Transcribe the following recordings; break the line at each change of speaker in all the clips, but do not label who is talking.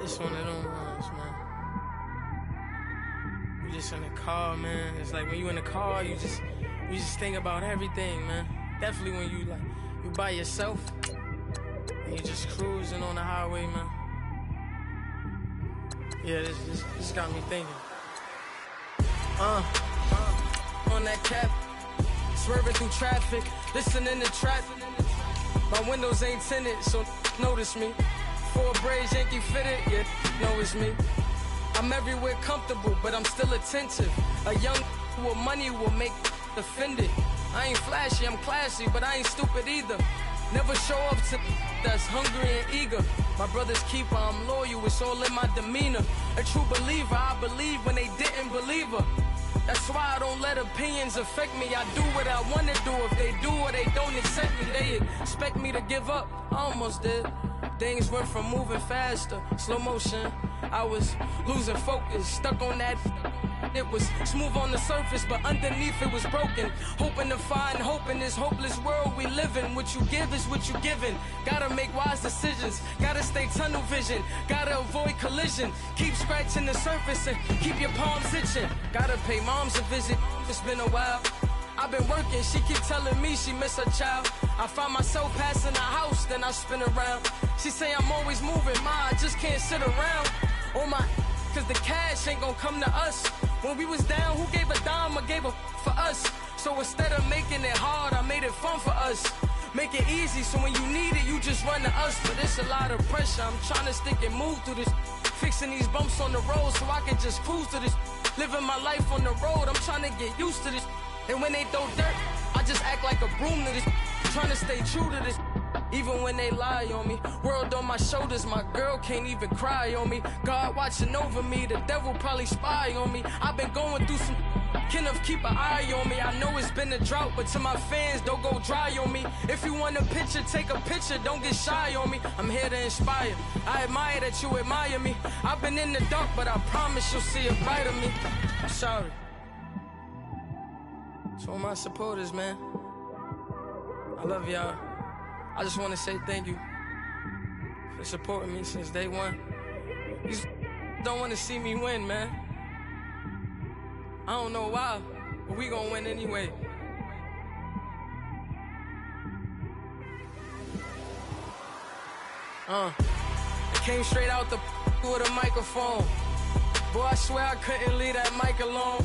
It's one of them ones, man. You just in the car, man. It's like when you in the car, you just think about everything, man. Definitely when you by yourself and you just cruising on the highway, man. Yeah, this got me thinking. On that cap, swerving through traffic, listening to trap. My windows ain't tinted, so notice me. 4 braids, Yankee fitted, yeah, know it's me. I'm everywhere comfortable, but I'm still attentive. A young with money will make offended. I ain't flashy, I'm classy, but I ain't stupid either. Never show up to that's hungry and eager. My brother's keeper, I'm loyal, it's all in my demeanor. A true believer, I believe when they didn't believe her. That's why I don't let opinions affect me. I do what I want to do. If they do or they don't accept me, they expect me to give up. I almost did. Things went from moving faster, slow motion. I was losing focus, stuck on that. It was smooth on the surface, but underneath it was broken. Hoping to find hope in this hopeless world we live in. What you give is what you given. Gotta make wise decisions, gotta stay tunnel vision, gotta avoid collision. Keep scratching the surface and keep your palms itching. Gotta pay moms a visit, it's been a while. I've been working, she keep telling me she miss her child. I find myself passing the house, then I spin around. She say I'm always moving, ma, I just can't sit around. Oh my, cause the cash ain't gon' come to us. When we was down, who gave a dime or gave a for us? So instead of making it hard, I made it fun for us. Make it easy, so when you need it, you just run to us. But it's a lot of pressure, I'm trying to stick and move through this. Fixing these bumps on the road so I can just cruise to this. Living my life on the road, I'm trying to get used to this. And when they throw dirt, I just act like a broom to this. Trying to stay true to this. Even when they lie on me, world on my shoulders, my girl can't even cry on me. God watching over me, the devil probably spy on me. I've been going through some, Kenneth keep an eye on me. I know it's been a drought, but to my fans, don't go dry on me. If you want a picture, take a picture, don't get shy on me. I'm here to inspire, I admire that you admire me. I've been in the dark, but I promise you'll see a brighter me. I'm sorry. To all my supporters, man, I love y'all. I just want to say thank you for supporting me since day one. You don't want to see me win, man. I don't know why, but we gonna win anyway. It came straight out the with a microphone. Boy, I swear I couldn't leave that mic alone.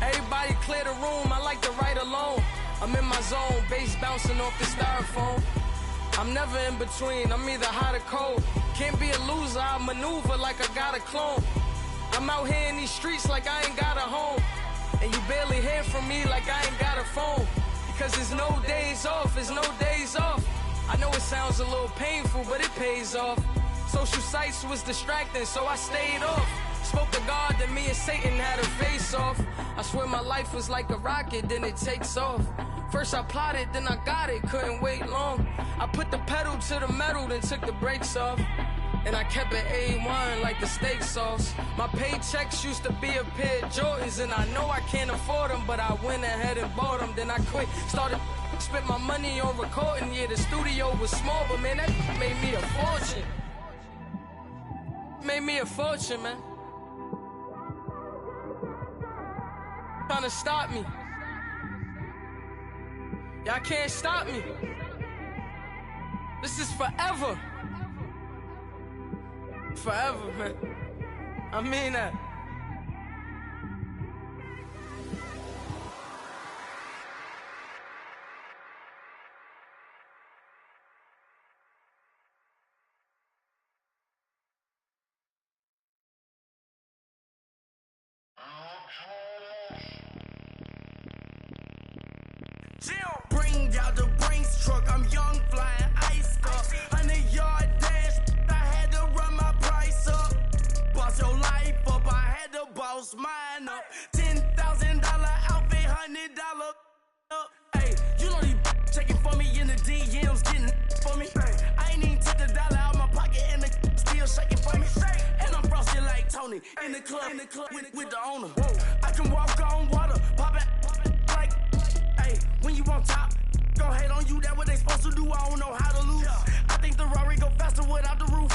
Everybody clear the room, I like to write alone. I'm in my zone, bass bouncing off the styrofoam. I'm never in between, I'm either hot or cold. Can't be a loser, I maneuver like I got a clone. I'm out here in these streets like I ain't got a home. And you barely hear from me like I ain't got a phone. Because there's no days off, there's no days off. I know it sounds a little painful, but it pays off. Social sites was distracting, so I stayed off. Spoke to God, then me and Satan had a face off. I swear my life was like a rocket, then it takes off. First I plotted, then I got it, couldn't wait long. I put the pedal to the metal, then took the brakes off. And I kept it A1 like the steak sauce. My paychecks used to be a pair of Jordans, and I know I can't afford them, but I went ahead and bought them. Then I quit, started spent my money on recording. Yeah, the studio was small, but man, that made me a fortune. Made me a fortune, man. Trying to stop me. Y'all can't stop me. This is forever. Forever, man. I mean that.
Bring out the Brinks truck, I'm young, flying ice up. 100-yard dash, I had to run my price up. Boss your life up, I had to boss mine up. $10,000 outfit, $100 up. Hey, you know these checking for me in the DMs, getting for me. I ain't even took the dollar out my pocket and the still shaking for me. And I'm frosted like Tony in the club with the owner. I can walk on water, pop it like, hey, when you on top. Gon' hate on you, that what they supposed to do, I don't know how to lose. I think the Rari go faster without the roof.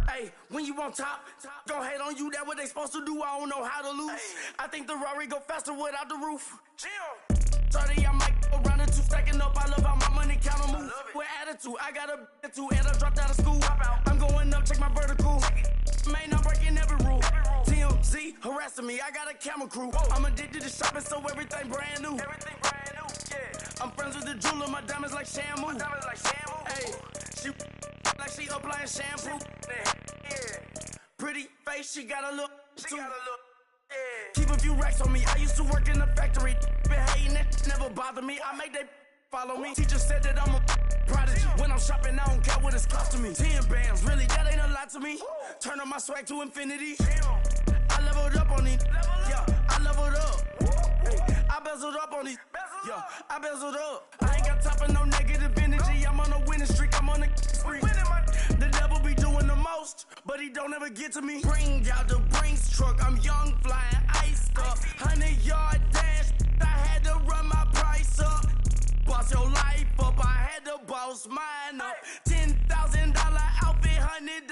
Hey, when when you on top, gon' hate on you, that what they supposed to do, I don't know how to lose. I think the Rari go faster without the roof. 30, I might go round and two, stacking up, I love how my money count on move. With attitude, I got a attitude, and I dropped out of school. I'm going up, check my vertical. Man, I'm breaking every rule. TMZ harassing me, I got a camera crew. I'm addicted to shopping, so everything brand new. I'm friends with the jeweler, my diamonds like Shamu. Hey, she like she applying shampoo. Pretty face, she got a look. Keep a few racks on me. I used to work in the factory. Been hating it, never bother me. I make they follow me. Teacher said that I'm a prodigy. When I'm shopping, I don't care what it's costing me. 10 bands, really, that ain't a lot to me. Turn up my swag to infinity. I leveled up on these. Yeah, I leveled up. I bezeled up on these. Yeah, I bezeled up. I ain't got time for no negative energy. I'm on a winning streak. I'm on a spree. The devil be doing the most, but he don't ever get to me. Bring out the Brinks truck. I'm young, flying, iced up. 100-yard dash. I had to run my price up. Boss your life up. I had to boss mine up. $10,000 outfit, $100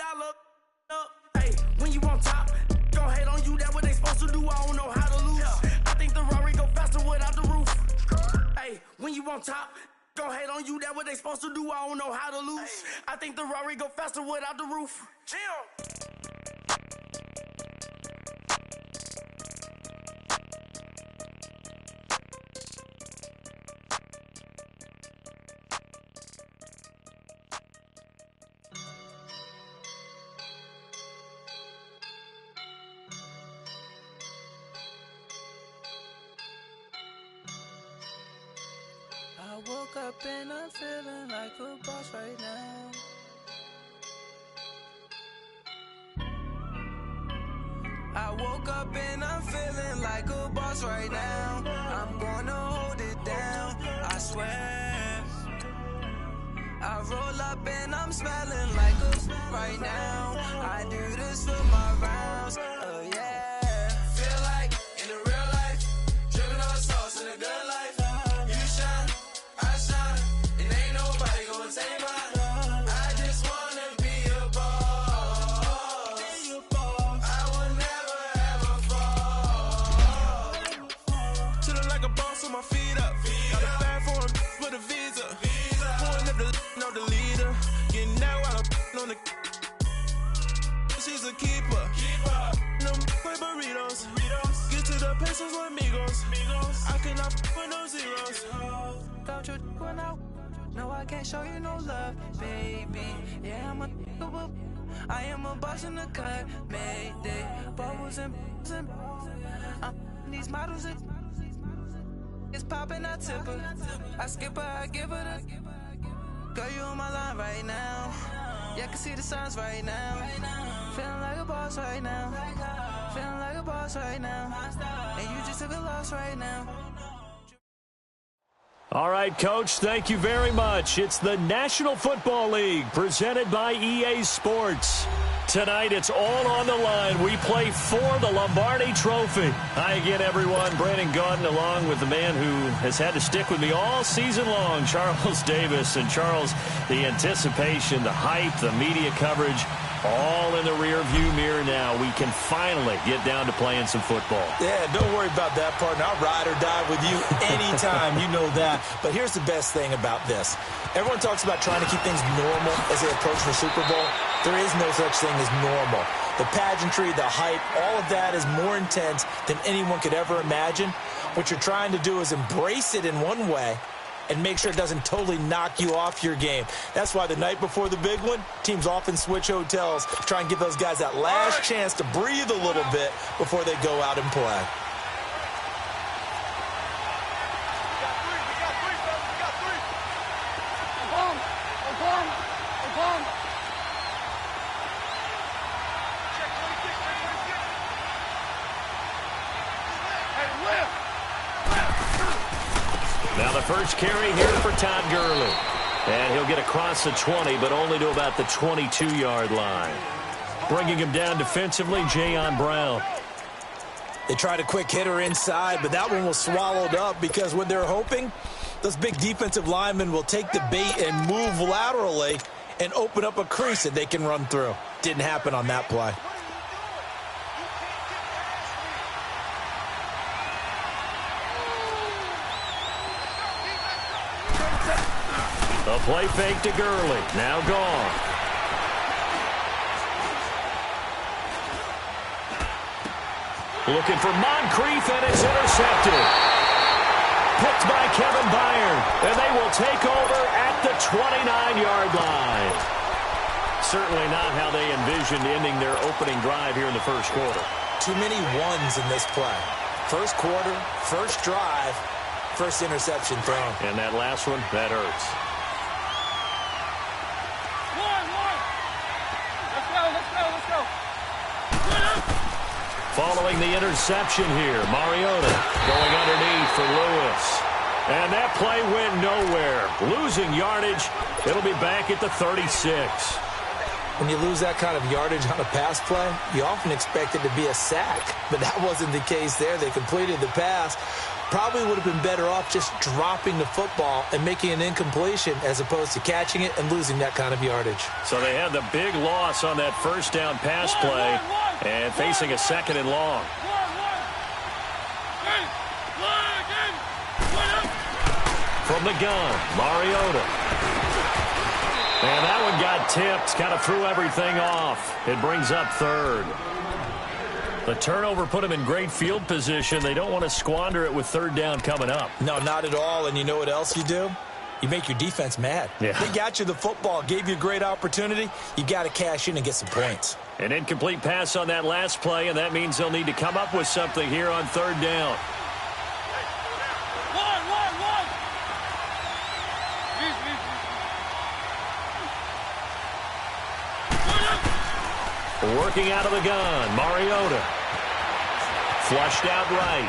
up. Hey, when you on top, gon' hate on you. That what they supposed to do. I don't know how to lose. I think the Rari go faster without the roof. Hey, when you on top, gon' hate on you. That what they supposed to do. I don't know how to lose. I think the Rari go faster without the roof.
I woke up and I'm feeling like a boss right now. I woke up and I'm feeling like a boss right now. I'm gonna hold it down, I swear. I roll up and I'm smelling like a right now. I do this for my rounds, oh yeah. Feel like in the real life, dripping on sauce in a good life. You shine, I shine, and ain't nobody gonna take mine. I just wanna be a boss. I will never ever fall. Chillin' like a boss with my feet up. Got a bag for him with a visa. Pulling up the know the leader. Getting out while I'm on the. She's a keeper. No burritos. Get to the pesos with amigos. I cannot with no zeros. Don't you run out? No, I can't show you no love, baby. Yeah, I am a boss in the cut. Mayday. Bubbles and these models are. It's popping, I tip her. I skip her, I give her the. Girl, you on my line right now. Yeah, I can see the signs right now. Feeling like a boss right now. Feeling like a boss right now. And you just took a loss right now.
All right, Coach, thank you very much. It's the National Football League presented by EA Sports. Tonight, it's all on the line. We play for the Lombardi Trophy. Hi again, everyone. Brandon Gaudin along with the man who has had to stick with me all season long, Charles Davis. And, Charles, the anticipation, the hype, the media coverage, all in the rear-view mirror now. We can finally get down to playing some football.
Yeah, don't worry about that, partner. I'll ride or die with you anytime. You know that. But here's the best thing about this. Everyone talks about trying to keep things normal as they approach the Super Bowl. There is no such thing as normal. The pageantry, the hype, all of that is more intense than anyone could ever imagine. What you're trying to do is embrace it in one way and make sure it doesn't totally knock you off your game. That's why the night before the big one, teams often switch hotels, try and give those guys that last chance to breathe a little bit before they go out and play.
Now the first carry here for Todd Gurley. And he'll get across the 20, but only to about the 22-yard line. Bringing him down defensively, Jayon Brown.
They tried a quick hitter inside, but that one was swallowed up because what they're hoping, those big defensive linemen will take the bait and move laterally and open up a crease that they can run through. Didn't happen on that play.
The play fake to Gurley. Now gone. Looking for Moncrief, and it's intercepted. Picked by Kevin Byard, and they will take over at the 29-yard line. Certainly not how they envisioned ending their opening drive here in the first quarter.
Too many ones in this play. First quarter, first drive, first interception thrown.
And that last one, that hurts. Following the interception here, Mariota going underneath for Lewis. And that play went nowhere. Losing yardage, it'll be back at the 36.
When you lose that kind of yardage on a pass play, you often expect it to be a sack. But that wasn't the case there. They completed the pass. Probably would have been better off just dropping the football and making an incompletion as opposed to catching it and losing that kind of yardage.
So they had the big loss on that first down pass play and facing a second and long. From the gun, Mariota. And that one got tipped, kind of threw everything off. It brings up third. The turnover put them in great field position. They don't want to squander it with third down coming up.
No, not at all. And you know what else you do? You make your defense mad.
Yeah.
They got you the football, gave you a great opportunity. You got to cash in and get some points.
An incomplete pass on that last play, and that means they'll need to come up with something here on third down. Working out of the gun, Mariota. Flushed out right.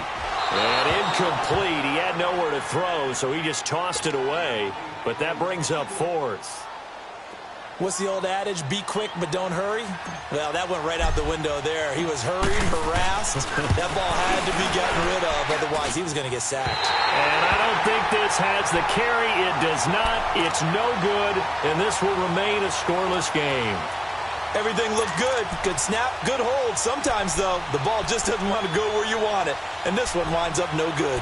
And incomplete. He had nowhere to throw, so he just tossed it away. But that brings up fourth.
What's the old adage? Be quick, but don't hurry? Well, that went right out the window there. He was hurried, harassed. That ball had to be gotten rid of, otherwise he was going to get sacked.
And I don't think this has the carry. It does not. It's no good, and this will remain a scoreless game.
Everything looked good. Good snap, good hold. Sometimes, though, the ball just doesn't want to go where you want it. And this one winds up no good.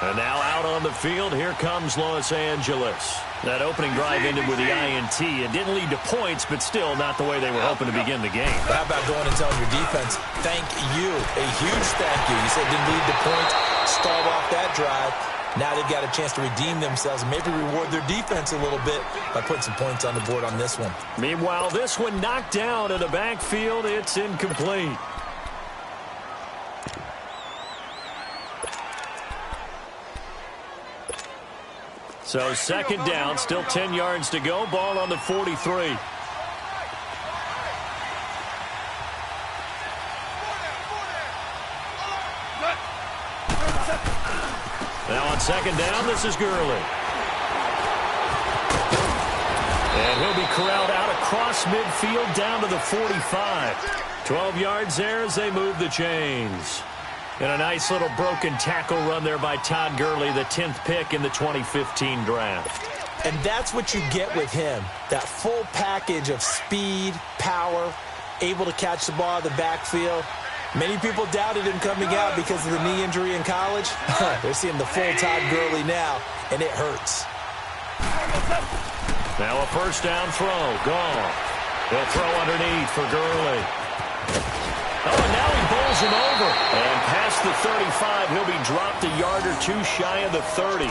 And now out on the field, here comes Los Angeles. That opening drive ended with the INT. It didn't lead to points, but still not the way they were hoping to begin the game.
How about going and telling your defense, thank you, a huge thank you. You said it didn't lead to points, start off that drive. Now they've got a chance to redeem themselves and maybe reward their defense a little bit by putting some points on the board on this one.
Meanwhile, this one knocked down in the backfield. It's incomplete. So second down, still 10 yards to go. Ball on the 43. Now on second down, this is Gurley. And he'll be corralled out across midfield down to the 45. 12 yards there as they move the chains. And a nice little broken tackle run there by Todd Gurley, the 10th pick in the 2015 draft.
And that's what you get with him, that full package of speed, power, able to catch the ball in the backfield. Many people doubted him coming out because of the knee injury in college. They're seeing the full Todd Gurley now, and it hurts.
Now a first down throw. Gone. They'll throw underneath for Gurley. Oh, and now he bowls him over. And past the 35, he'll be dropped a yard or two shy of the 30.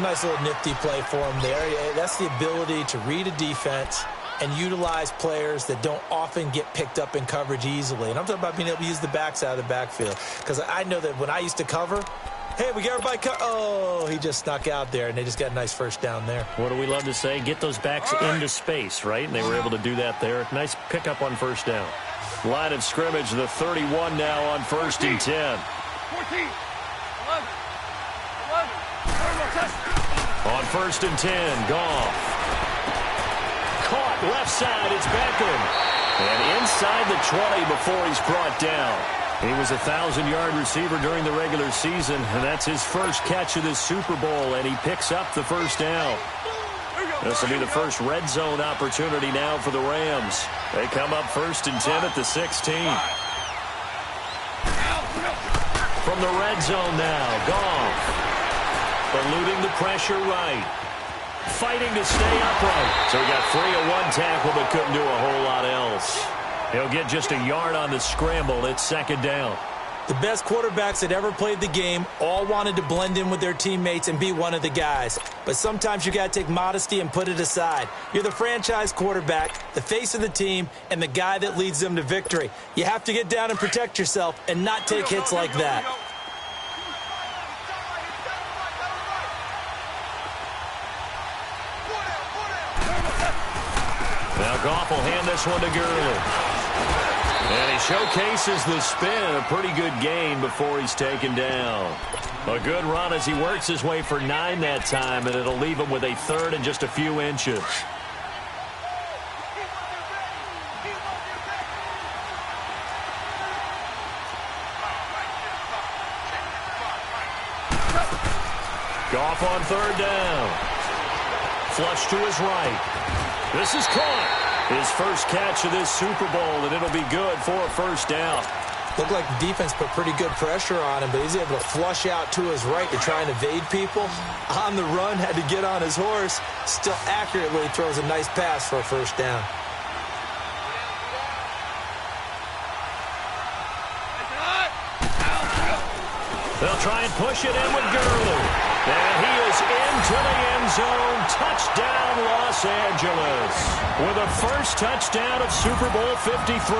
Nice little nifty play for him there. That's the ability to read a defense and utilize players that don't often get picked up in coverage easily. And I'm talking about being able to use the backside of the backfield. Because I know that when I used to cover, hey, we got everybody oh, he just snuck out there, and they just got a nice first down there.
What do we love to say? Get those backs into space, right? And they were able to do that there. Nice pickup on first down. Line of scrimmage, the 31 now on first and 10.
14, 11, 11.
On first and 10, Goff. Caught left side, it's Beckham. And inside the 20 before he's brought down. He was a 1,000-yard receiver during the regular season, and that's his first catch of this Super Bowl, and he picks up the first down. This will be the first red zone opportunity now for the Rams. They come up 1st and 10 at the 16. From the red zone now, Goff. Eluding the pressure right. Fighting to stay upright. So he got free of one tackle but couldn't do a whole lot else. He'll get just a yard on the scramble. It's 2nd down.
The best quarterbacks that ever played the game all wanted to blend in with their teammates and be one of the guys. But sometimes you got to take modesty and put it aside. You're the franchise quarterback, the face of the team, and the guy that leads them to victory. You have to get down and protect yourself and not take hits like that.
Now Goff will hand this one to Gurley. And he showcases the spin. A pretty good gain before he's taken down. A good run as he works his way for 9 that time, and it'll leave him with a 3rd and just a few inches. Goff on 3rd down. Flush to his right. This is caught. His first catch of this Super Bowl, and it'll be good for a 1st down.
Looked like the defense put pretty good pressure on him, but he's able to flush out to his right to try and evade people. On the run, had to get on his horse. Still accurately throws a nice pass for a 1st down.
They'll try and push it in with Gurley. And he is into the end zone. Touchdown, Los Angeles. With a first touchdown of Super Bowl 53.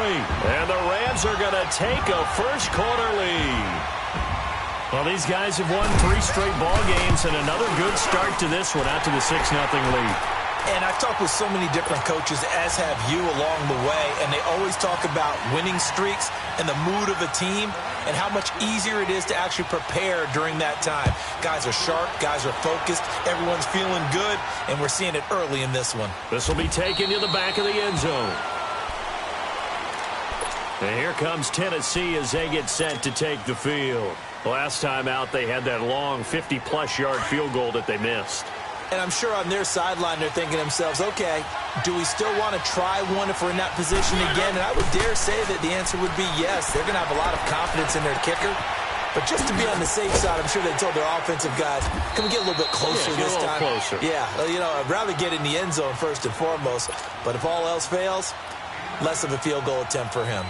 And the Rams are going to take a first-quarter lead. Well, these guys have won 3 straight ball games and another good start to this one out to the 6-0 lead.
And I've talked with so many different coaches, as have you, along the way, and they always talk about winning streaks and the mood of the team and how much easier it is to actually prepare during that time. Guys are sharp, guys are focused, everyone's feeling good, and we're seeing it early in this one.
This will be taken to the back of the end zone. And here comes Tennessee as they get set to take the field. Last time out, they had that long 50-plus yard field goal that they missed.
And I'm sure on their sideline they're thinking to themselves, okay, do we still want to try one if we're in that position again? And I would dare say that the answer would be yes. They're going to have a lot of confidence in their kicker. But just to be on the safe side, I'm sure they told their offensive guys, can we get a little bit closer this time?
Closer.
Yeah, you know, I'd rather get in the end zone first and foremost. But if all else fails, less of a field goal attempt for him.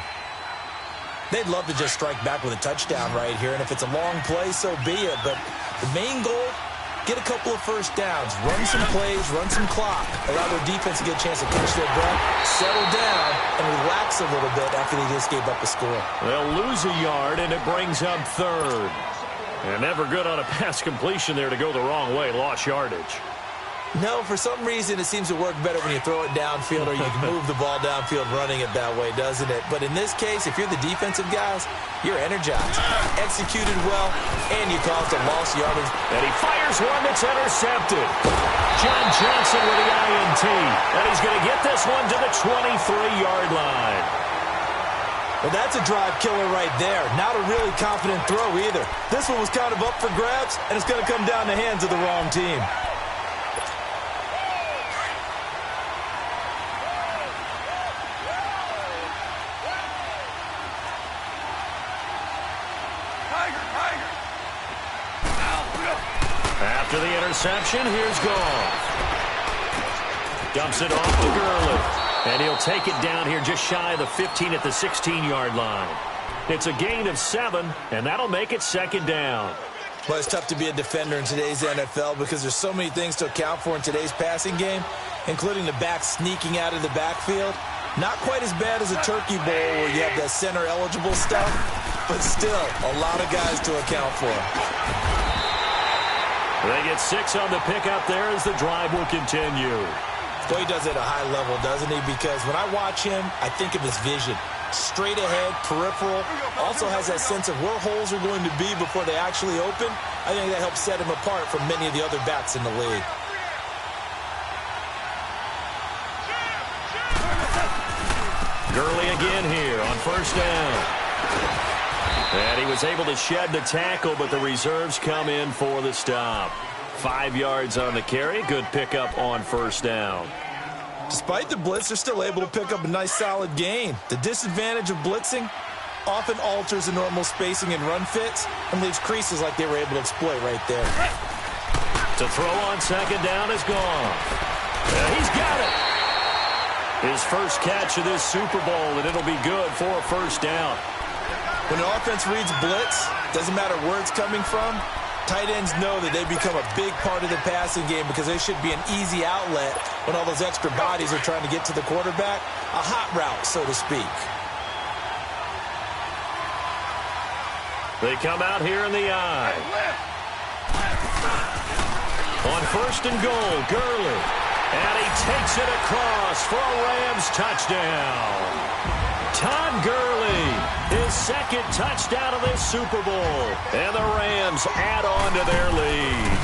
They'd love to just strike back with a touchdown right here. And if it's a long play, so be it. But the main goal, get a couple of first downs, run some plays, run some clock, allow their defense to get a chance to catch their breath, settle down, and relax a little bit after they just gave up a score.
They'll lose a yard, and it brings up 3rd. And never good on a pass completion there to go the wrong way, lost yardage.
No, for some reason, it seems to work better when you throw it downfield or you can move the ball downfield running it that way, doesn't it? But in this case, if you're the defensive guys, you're energized, executed well, and you caused a lost yardage.
And he fires one that's intercepted. John Johnson with the INT. And he's going to get this one to the 23-yard line.
Well, that's a drive killer right there. Not a really confident throw either. This one was kind of up for grabs, and it's going to come down the hands of the wrong team.
After the interception, here's Goff. Dumps it off to Gurley. And he'll take it down here just shy of the 15 at the 16-yard line. It's a gain of 7, and that'll make it 2nd down.
Well, it's tough to be a defender in today's NFL because there's so many things to account for in today's passing game, including the back sneaking out of the backfield. Not quite as bad as a turkey bowl where you have that center-eligible stuff, but still a lot of guys to account for.
They get 6 on the pick up there as the drive will continue.
Boy, he does it at a high level, doesn't he? Because when I watch him, I think of his vision. Straight ahead, peripheral, also has that sense of where holes are going to be before they actually open. I think that helps set him apart from many of the other backs in the league.
Gurley again here on 1st down. And he was able to shed the tackle, but the reserves come in for the stop. 5 yards on the carry. Good pickup on first down.
Despite the blitz, they're still able to pick up a nice, solid gain. The disadvantage of blitzing often alters the normal spacing and run fits and leaves creases like they were able to exploit right there.
To throw on second down is gone. He's got it. His first catch of this Super Bowl, and it'll be good for a first down.
When an offense reads blitz, doesn't matter where it's coming from, tight ends know that they become a big part of the passing game because they should be an easy outlet when all those extra bodies are trying to get to the quarterback. A hot route, so to speak.
They come out here in the eye. On first and goal, Gurley. And he takes it across for a Rams touchdown. Todd Gurley, his second touchdown of this Super Bowl. And the Rams add on to their lead.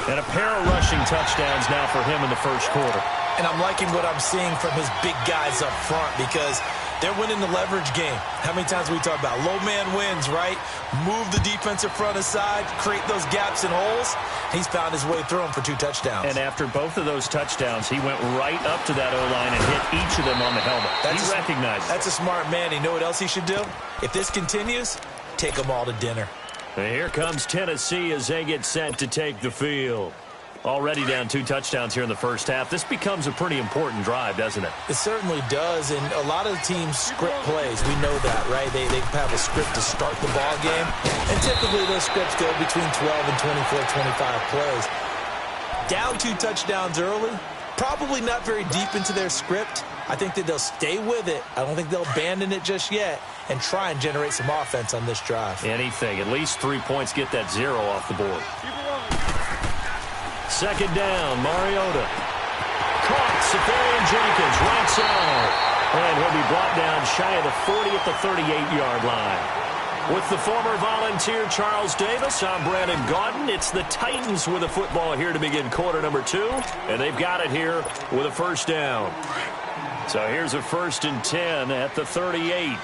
And a pair of rushing touchdowns now for him in the first quarter.
And I'm liking what I'm seeing from his big guys up front because they're winning the leverage game. How many times we talk about low man wins, right? Move the defensive front aside, create those gaps and holes. He's found his way through them for 2 touchdowns.
And after both of those touchdowns, he went right up to that O-line and hit each of them on the helmet. He recognized it.
That's a smart man. You know what else he should do? If this continues, take them all to dinner.
And here comes Tennessee as they get set to take the field. Already down 2 touchdowns here in the first half. This becomes a pretty important drive, doesn't it?
It certainly does, and a lot of teams script plays. We know that, right? They have a script to start the ball game, and typically those scripts go between 12 and 24, 25 plays. Down 2 touchdowns early, probably not very deep into their script. I think that they'll stay with it. I don't think they'll abandon it just yet and try and generate some offense on this drive.
Anything. At least 3 points, get that 0 off the board. Second down, Mariota. Caught, Safarian Jenkins, right side. And he'll be brought down shy of the 40 at the 38-yard line. With the former Volunteer Charles Davis, I'm Brandon Gaudin. It's the Titans with the football here to begin quarter number 2. And they've got it here with a first down. So here's a 1st and 10 at the 38.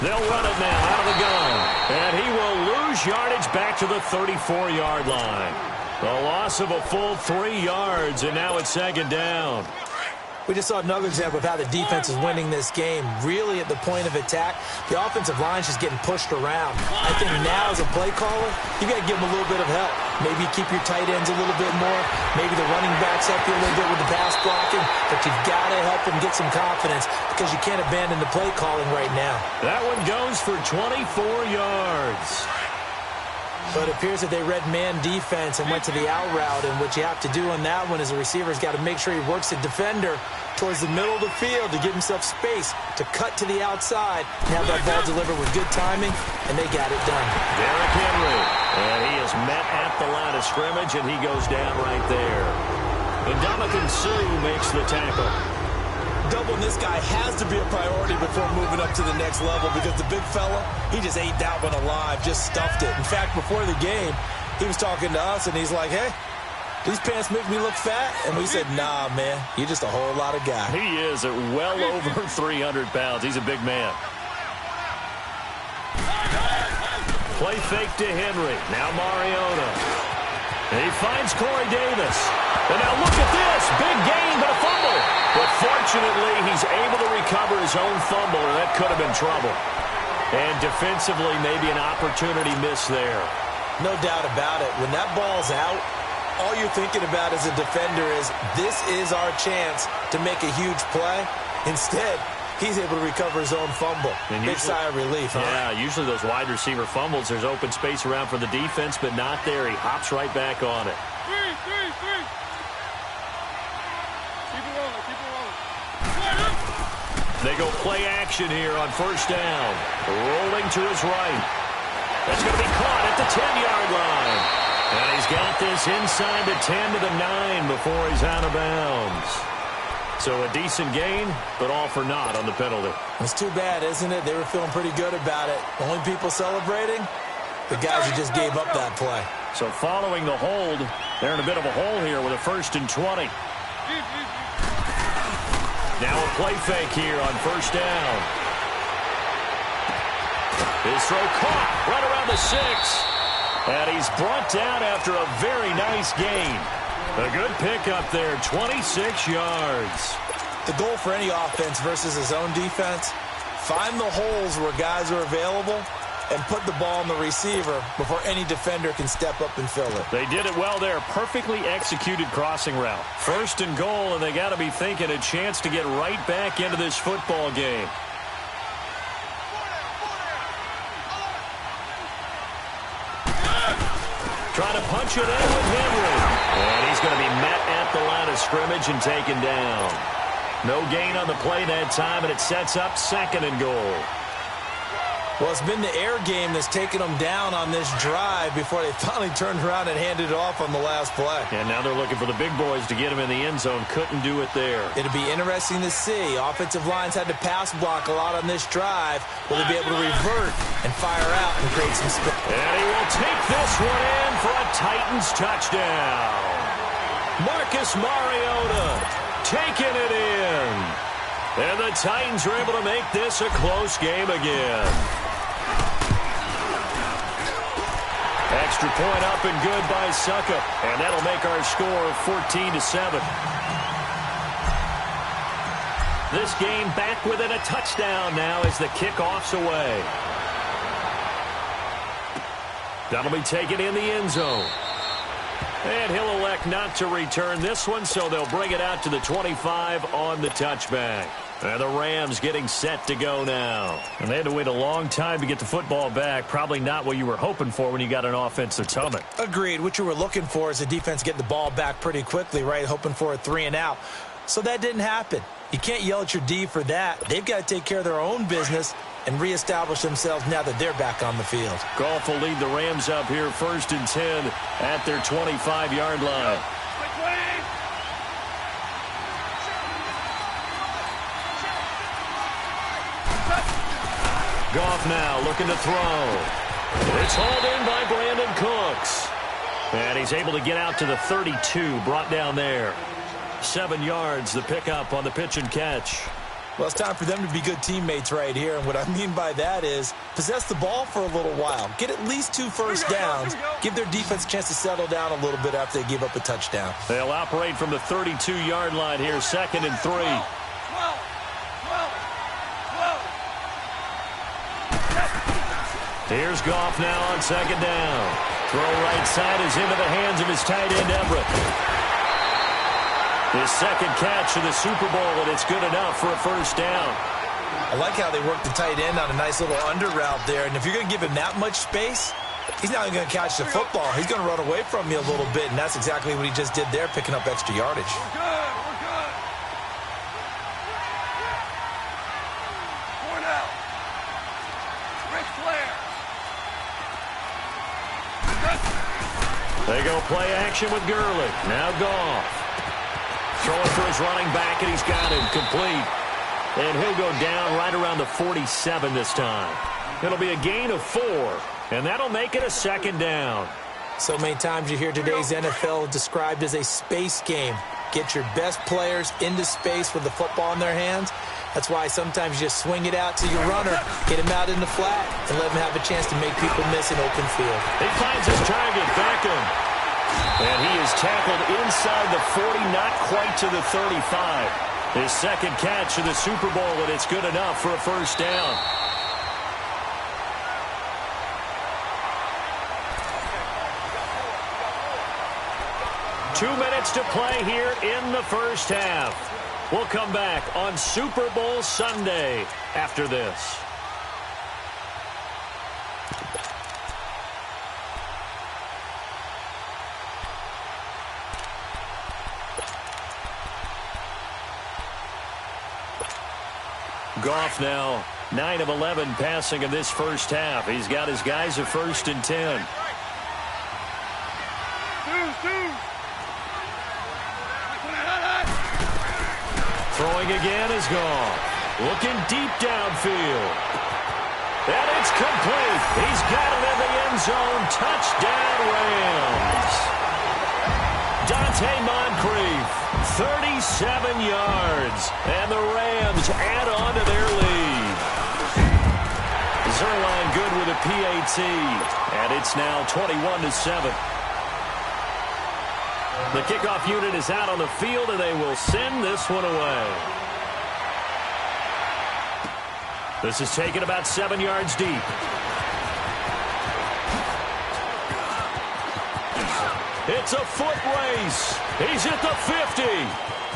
They'll run it now out of the gun. And he will lose yardage back to the 34-yard line. A loss of a full 3 yards, and now it's second down.
We just saw another example of how the defense is winning this game. Really at the point of attack, the offensive line is just getting pushed around. I think now as a play caller, you got to give them a little bit of help. Maybe keep your tight ends a little bit more. Maybe the running backs help you a little bit with the pass blocking. But you've got to help them get some confidence because you can't abandon the play calling right now.
That one goes for 24 yards.
But it appears that they read man defense and went to the out route. And what you have to do on that one is a receiver's got to make sure he works the defender towards the middle of the field to give himself space to cut to the outside and have that ball delivered with good timing, and they got it done.
Derrick Henry, and he is met at the line of scrimmage, and he goes down right there. And Ndamukong Suh makes the tackle.
Doubling this guy has to be a priority before moving up to the next level because the big fella, he just ate that one alive, just stuffed it. In fact, before the game, he was talking to us, and he's like, hey, these pants make me look fat? And we said, nah, man, you're just a whole lot of guy.
He is at well over 300 pounds. He's a big man. Play fake to Henry. Now Mariota. And he finds Corey Davis. And now look at this. Big gain, but a fumble. But fortunately, he's able to recover his own fumble, and that could have been trouble. And defensively, maybe an opportunity miss there.
No doubt about it. When that ball's out, all you're thinking about as a defender is, this is our chance to make a huge play. Instead, he's able to recover his own fumble. And big sigh of relief, huh?
Yeah, usually those wide receiver fumbles, there's open space around for the defense, but not there. He hops right back on it.
Three. Keep it rolling.
They go play action here on first down. Rolling to his right. That's going to be caught at the 10-yard line. And he's got this inside the 10 to the 9 before he's out of bounds. So a decent gain, but all for naught on the penalty.
It's too bad, isn't it? They were feeling pretty good about it. Only people celebrating, the guys who just gave up that play.
So following the hold, they're in a bit of a hole here with a 1st and 20. Now a play fake here on first down. His throw caught right around the 6. And he's brought down after a very nice gain. A good pickup there, 26 yards.
The goal for any offense versus his own defense, find the holes where guys are available and put the ball on the receiver before any defender can step up and fill it.
They did it well there. Perfectly executed crossing route. First and goal, and they got to be thinking a chance to get right back into this football game. Trying to punch it in with Henry. And he's going to be met at the line of scrimmage and taken down. No gain on the play that time, and it sets up second and goal.
Well, it's been the air game that's taken them down on this drive before they finally turned around and handed it off on the last play.
And now they're looking for the big boys to get him in the end zone. Couldn't do it there.
It'll be interesting to see. Offensive lines had to pass block a lot on this drive. Will they be able to revert and fire out and create some space?
And he will take this one in for a Titans touchdown. Marcus Mariota taking it in. And the Titans are able to make this a close game again. Extra point up and good by Suckup. And that'll make our score 14-7. This game back within a touchdown now as the kickoff's away. That'll be taken in the end zone. And he'll elect not to return this one, so they'll bring it out to the 25 on the touchback. And the Rams getting set to go now. And they had to wait a long time to get the football back. Probably not what you were hoping for when you got an offense that's humming.
Agreed. What you were looking for is the defense getting the ball back pretty quickly, right? Hoping for a 3 and out. So that didn't happen. You can't yell at your D for that. They've got to take care of their own business and reestablish themselves now that they're back on the field.
Goff will lead the Rams up here 1st and 10 at their 25-yard line. Goff now looking to throw. It's hauled in by Brandon Cooks. And he's able to get out to the 32, brought down there. 7 yards, the pickup on the pitch and catch.
Well, it's time for them to be good teammates right here. And what I mean by that is possess the ball for a little while. Get at least 2 first downs. Give their defense a chance to settle down a little bit after they give up a touchdown.
They'll operate from the 32-yard line here, 2nd and 3. Here's Goff now on 2nd down. Throw right side is into the hands of his tight end, Everett. His 2nd catch of the Super Bowl, and it's good enough for a first down.
I like how they work the tight end on a nice little under route there. And if you're going to give him that much space, he's not going to catch the football. He's going to run away from you a little bit, and that's exactly what he just did there, picking up extra yardage.
We're good. Cornell. Ric Flair.
They go play action with Gurley. Now Goff. Throwing for his running back, and he's got him complete. And he'll go down right around the 47 this time. It'll be a gain of 4, and that'll make it a 2nd down.
So many times you hear today's NFL described as a space game. Get your best players into space with the football in their hands. That's why sometimes you just swing it out to your runner, get him out in the flat, and let him have a chance to make people miss an open field.
He finds his target, Beckham. And he is tackled inside the 40, not quite to the 35. His 2nd catch of the Super Bowl, and it's good enough for a first down. Two minutes to play here in the first half. We'll come back on Super Bowl Sunday after this. Goff now 9 of 11 passing in this first half. He's got his guys at 1st and 10. Throwing again is Goff. Looking deep downfield. And it's complete. He's got it in the end zone. Touchdown Rams. Dante Moncrief, 37 yards. And the Rams Lions add on to their lead. Zerline good with a PAT, and it's now 21-7. The kickoff unit is out on the field, and they will send this one away. This is taken about 7 yards deep. It's a foot race. He's at the 50,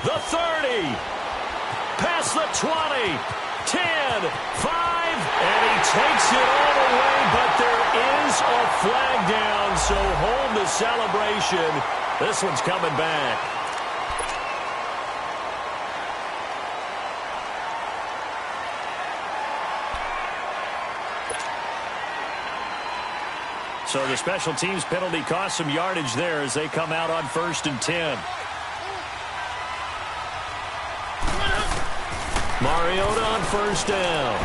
the 30, past the 20, 10, 5, and he takes it all the way, but there is a flag down, so hold the celebration. This one's coming back. So the special teams penalty cost some yardage there as they come out on 1st and 10. Mariota on 1st down.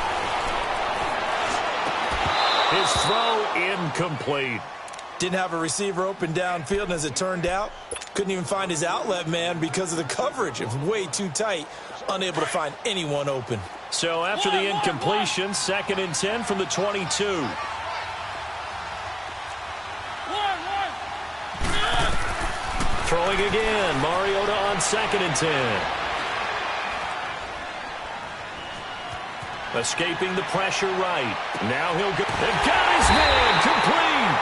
His throw incomplete.
Didn't have a receiver open downfield, and as it turned out, couldn't even find his outlet man because of the coverage. It was way too tight, unable to find anyone open.
So after the incompletion, 2nd and 10 from the 22. Throwing again, Mariota on 2nd and 10. Escaping the pressure right. Now he'll go. They've got his man complete.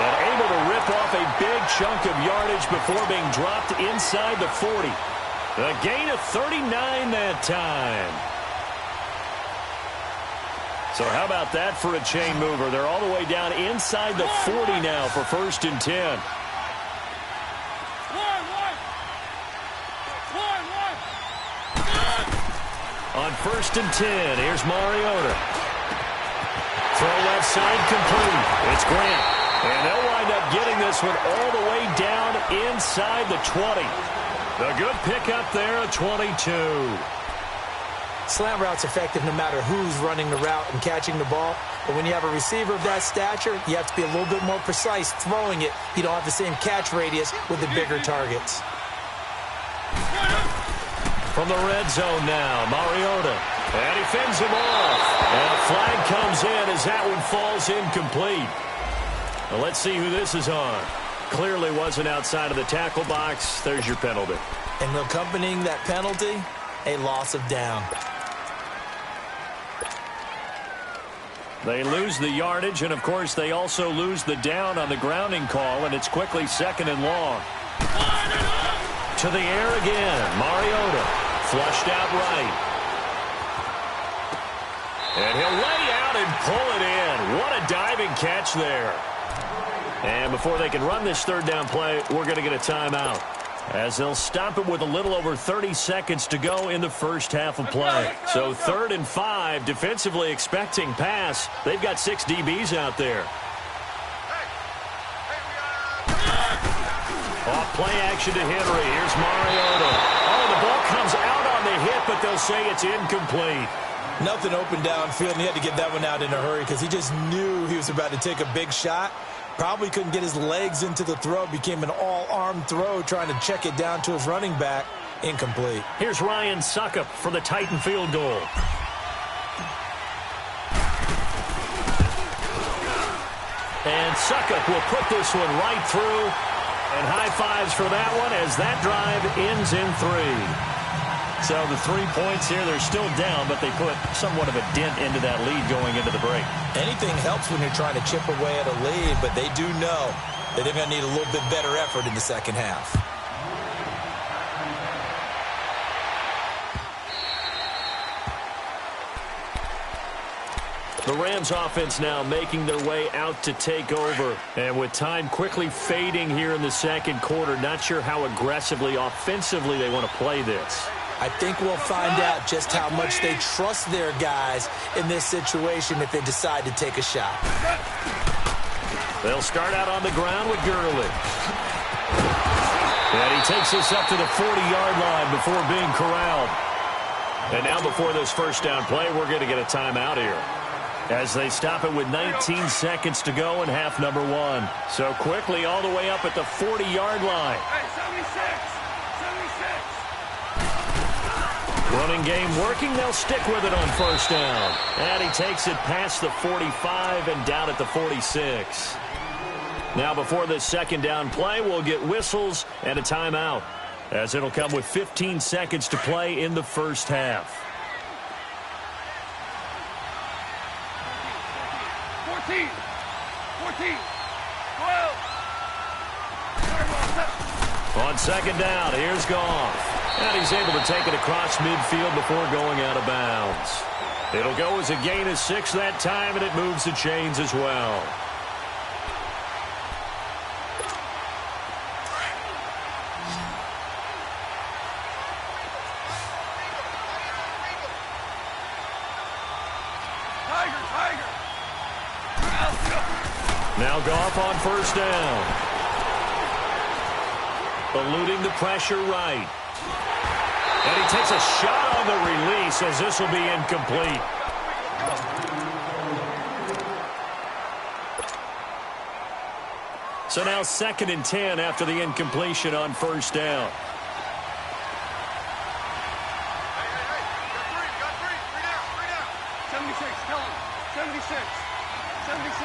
And able to rip off a big chunk of yardage before being dropped inside the 40. A gain of 39 that time. So how about that for a chain mover? They're all the way down inside the 40 now for 1st and 10. On 1st and 10, here's Mariota. Throw left side complete. It's Grant. And they'll wind up getting this one all the way down inside the 20. The good pickup there, a 22.
Slant route's effective no matter who's running the route and catching the ball. But when you have a receiver of that stature, you have to be a little bit more precise throwing it. You don't have the same catch radius with the bigger targets.
From the red zone now, Mariota. And he fends him off. And a flag comes in as that one falls incomplete. Well, let's see who this is on. Clearly wasn't outside of the tackle box. There's your penalty.
And accompanying that penalty, a loss of down.
They lose the yardage, and, of course, they also lose the down on the grounding call, and it's quickly 2nd and long. To the air again, Mariota. Flushed out right. And he'll lay out and pull it in. What a diving catch there. And before they can run this 3rd down play, we're going to get a timeout, as they'll stop it with a little over 30 seconds to go in the first half of play. So 3rd and 5, defensively expecting pass. They've got 6 DBs out there. Off play action to Henry. Here's Mariota. Oh, the ball comes out on the hit, but they'll say it's incomplete.
Nothing open downfield, and he had to get that one out in a hurry because he just knew he was about to take a big shot. Probably couldn't get his legs into the throw. Became an all-arm throw trying to check it down to his running back. Incomplete.
Here's Ryan Suckup for the Titan field goal. And Suckup will put this one right through. And high fives for that one as that drive ends in 3. So the 3 points here, they're still down, but they put somewhat of a dent into that lead going into the break.
Anything helps when you're trying to chip away at a lead, but they do know that they're going to need a little bit better effort in the second half.
The Rams offense now making their way out to take over. And with time quickly fading here in the 2nd quarter, not sure how aggressively, offensively they want to play this.
I think we'll find out just how much they trust their guys in this situation if they decide to take a shot.
They'll start out on the ground with Gurley. And he takes us up to the 40-yard line before being corralled. And now before this 1st down play, we're going to get a timeout here, as they stop it with 19 seconds to go in half number 1. So quickly all the way up at the 40-yard line.
Hey, 76! 76!
Running game working. They'll stick with it on first down. And he takes it past the 45 and down at the 46. Now before this second down play, we'll get whistles and a timeout, as it'll come with 15 seconds to play in the first half.
14, 12.
On second down, here's Goff. And he's able to take it across midfield before going out of bounds. It'll go as a gain of 6 that time, and it moves the chains as well. Now Goff on first down. Eluding the pressure right. And he takes a shot on the release, as this will be incomplete. So now 2nd and 10 after the incompletion on first down.
Got three down. 76, tell him. 76.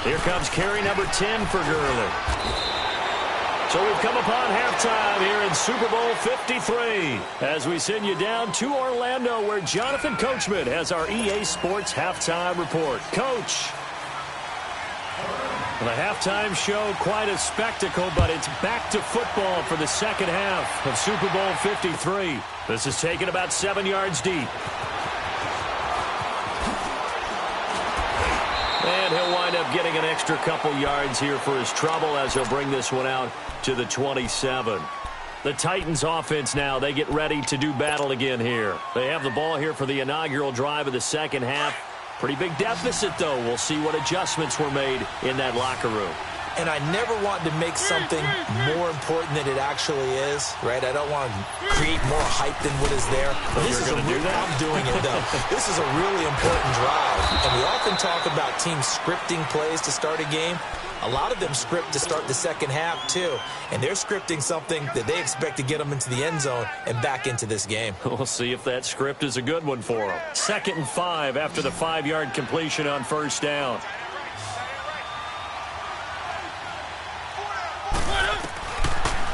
Here comes carry number 10 for Gurley. So we've come upon halftime here in Super Bowl 53 as we send you down to Orlando, where Jonathan Coachman has our EA Sports halftime report. Coach, the halftime show, quite a spectacle, but it's back to football for the second half of Super Bowl 53. This is taken about 7 yards deep. And he'll wind up getting an extra couple yards here for his trouble, as he'll bring this one out to the 27. The Titans offense now, they get ready to do battle again here. They have the ball here for the inaugural drive of the second half. Pretty big deficit, though. We'll see what adjustments were made in that locker room.
And I never want to make something more important than it actually is, right? I don't want to create more hype than what is there. But this is I'm doing it, though. This is a really important drive. And we often talk about teams scripting plays to start a game. A lot of them script to start the second half, too. And they're scripting something that they expect to get them into the end zone and back into this game.
We'll see if that script is a good one for them. 2nd and 5 after the 5-yard completion on first down.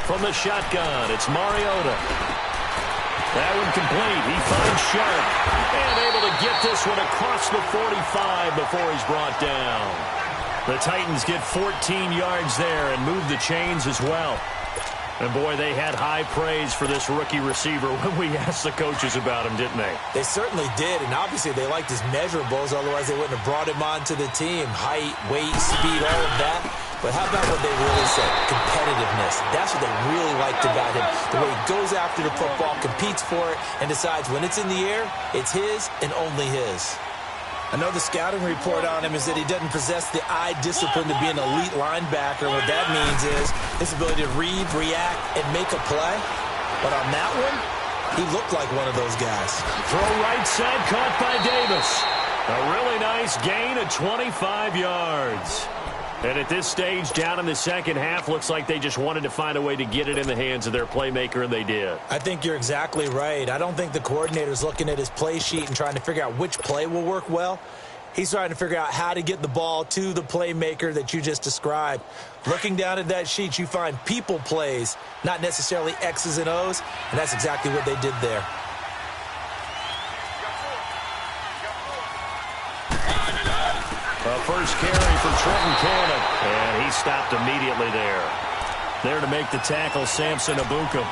From the shotgun, it's Mariota. That one complete. He finds Sharp. And able to get this one across the 45 before he's brought down. The Titans get 14 yards there and move the chains as well. And, boy, they had high praise for this rookie receiver when we asked the coaches about him, didn't they?
They certainly did, and obviously they liked his measurables. Otherwise, they wouldn't have brought him onto the team. Height, weight, speed, all of that. But how about what they really said? Competitiveness. That's what they really liked about him. The way he goes after the football, competes for it, and decides when it's in the air, it's his and only his. Another scouting report on him is that he doesn't possess the eye discipline to be an elite linebacker. What that means is his ability to read, react, and make a play. But on that one, he looked like one of those guys.
Throw right side, caught by Davis. A really nice gain of 25 yards. And at this stage, down in the second half, looks like they just wanted to find a way to get it in the hands of their playmaker, and they did.
I think you're exactly right. I don't think the coordinator's looking at his play sheet and trying to figure out which play will work well. He's trying to figure out how to get the ball to the playmaker that you just described. Looking down at that sheet, you find people plays, not necessarily X's and O's, and that's exactly what they did there.
First carry for Trenton Cannon, and he stopped immediately there. There to make the tackle, Samson Abuka.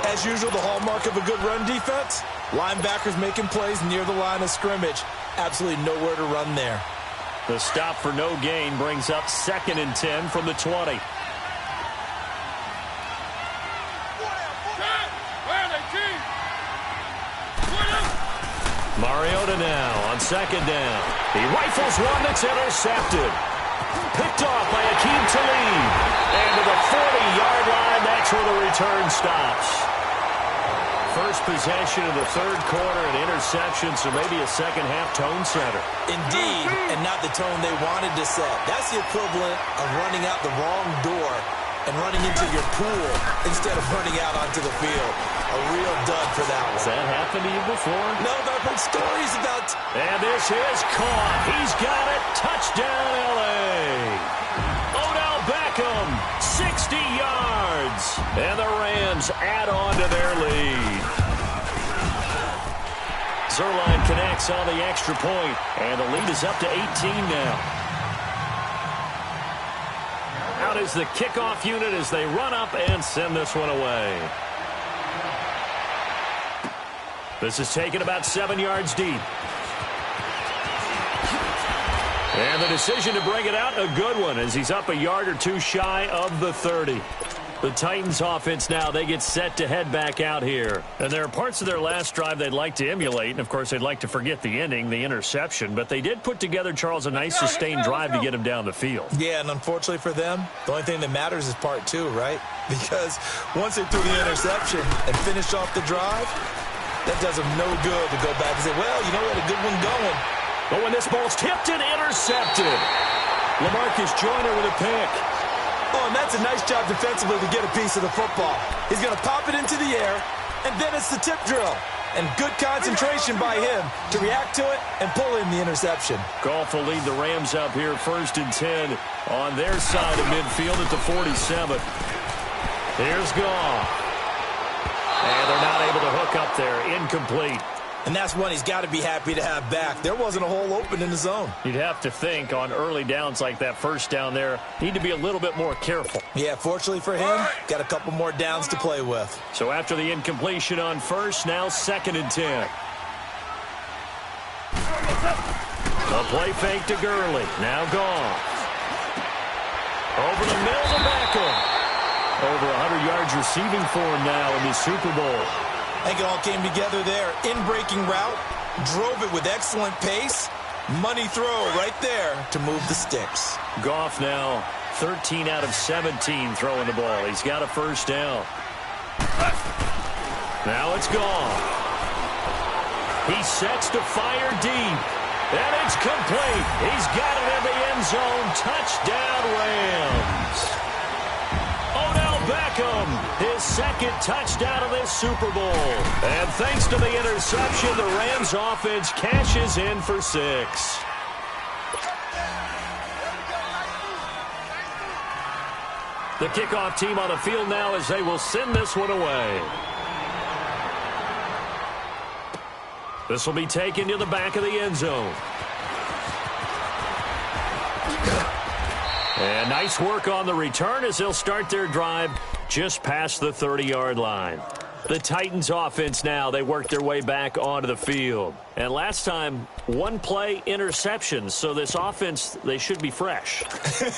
As usual, the hallmark of a good run defense, linebackers making plays near the line of scrimmage. Absolutely nowhere to run there.
The stop for no gain brings up 2nd and 10 from the 20. Mariota now on 2nd down. He rifles one that's intercepted. Picked off by Akeem Talib. And to the 40-yard line, that's where the return stops. First possession of the third quarter, an interception, so maybe a second-half tone setter.
Indeed, and not the tone they wanted to set. That's the equivalent of running out the wrong door and running into your pool instead of running out onto the field. A real dud for that one.
Has that happened to you before?
No, but I've heard stories about...
And this is caught. He's got it. Touchdown, L.A. Odell Beckham, 60 yards. And the Rams add on to their lead. Zerline connects on the extra point, and the lead is up to 18 now. Out is the kickoff unit as they run up and send this one away. This is taken about 7 yards deep. And the decision to bring it out, a good one, as he's up a yard or two shy of the 30. The Titans offense now, they get set to head back out here. And there are parts of their last drive they'd like to emulate. And, of course, they'd like to forget the ending, the interception. But they did put together, Charles, a nice sustained drive to get him down the field.
Yeah, and unfortunately for them, the only thing that matters is part two, right? Because once they threw the interception and finished off the drive, that does them no good to go back and say, well, you know, we had a good one going.
But when this ball's tipped and intercepted, LaMarcus Joyner with a pick.
Oh, and that's a nice job defensively to get a piece of the football. He's going to pop it into the air, and then it's the tip drill. And good concentration by him to react to it and pull in the interception.
Goff will lead the Rams up here, 1st and 10 on their side of midfield at the 47. Here's Goff. And they're not able to hook up there. Incomplete.
And that's one he's got to be happy to have back. There wasn't a hole open in the zone.
You'd have to think on early downs like that first down there, need to be a little bit more careful.
Yeah, fortunately for him, got a couple more downs to play with.
So after the incompletion on first, now 2nd and 10. A play fake to Gurley. Now Goff. Over the middle to Beckham. Over 100 yards receiving for him now in the Super Bowl.
I think it all came together there. In-breaking route, drove it with excellent pace. Money throw right there to move the sticks.
Goff now 13 out of 17 throwing the ball. He's got a first down. Now it's Goff. He sets to fire deep. And it's complete. He's got it in the end zone. Touchdown, Rams. Odell Beckham, his 2nd touchdown of this Super Bowl. And thanks to the interception, the Rams offense cashes in for 6. The kickoff team on the field now as they will send this one away. This will be taken to the back of the end zone. And nice work on the return as they'll start their drive just past the 30-yard line. The Titans offense now, they work their way back onto the field. And last time, 1 play interception. So this offense, they should be fresh.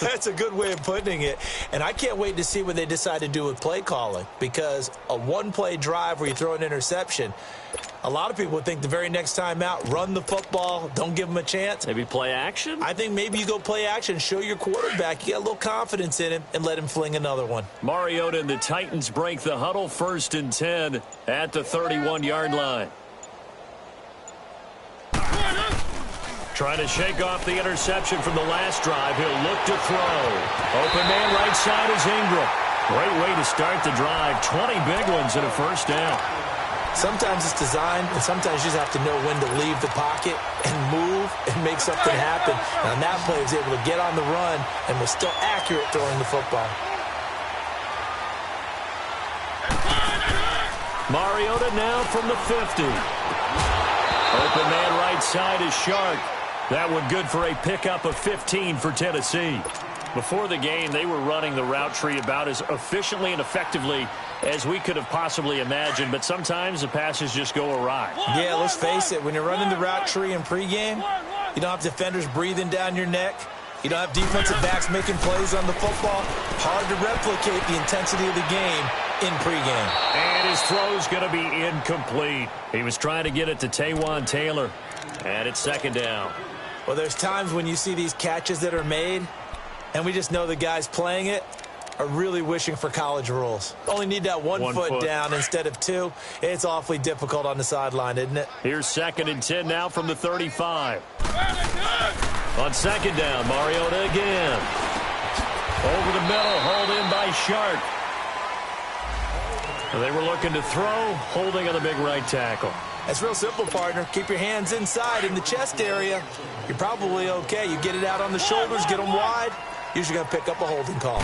That's a good way of putting it. And I can't wait to see what they decide to do with play calling. Because a 1-play drive where you throw an interception, a lot of people would think the very next time out, run the football, don't give them a chance.
Maybe play action?
I think maybe you go play action, show your quarterback, you get a little confidence in him, and let him fling another one.
Mariota and the Titans break the huddle, 1st and 10 at the 31-yard line. Trying to shake off the interception from the last drive. He'll look to throw. Open man right side is Ingram. Great way to start the drive. 20 big ones and a first down.
Sometimes it's designed, and sometimes you just have to know when to leave the pocket and move and make something happen. And on that play, he was able to get on the run and was still accurate throwing the football.
Mariota now from the 50. Open man right side is Shark. That one good for a pickup of 15 for Tennessee. Before the game, they were running the route tree about as efficiently and effectively as we could have possibly imagined, but sometimes the passes just go awry.
Yeah, let's face it, when you're running the route tree in pregame, you don't have defenders breathing down your neck. You don't have defensive backs making plays on the football. Hard to replicate the intensity of the game in pregame.
And his throw's going to be incomplete. He was trying to get it to Taywan Taylor, and it's 2nd down.
Well, there's times when you see these catches that are made, and we just know the guys playing it are really wishing for college rules. Only need that one foot down instead of 2. It's awfully difficult on the sideline, isn't it?
Here's 2nd and 10 now from the 35. On 2nd down, Mariota again. Over the middle, hauled in by Sharp. They were looking to throw, holding on the big right tackle.
It's real simple, partner. Keep your hands inside in the chest area. You're probably okay. You get it out on the shoulders, get them wide. Usually going to pick up a holding call.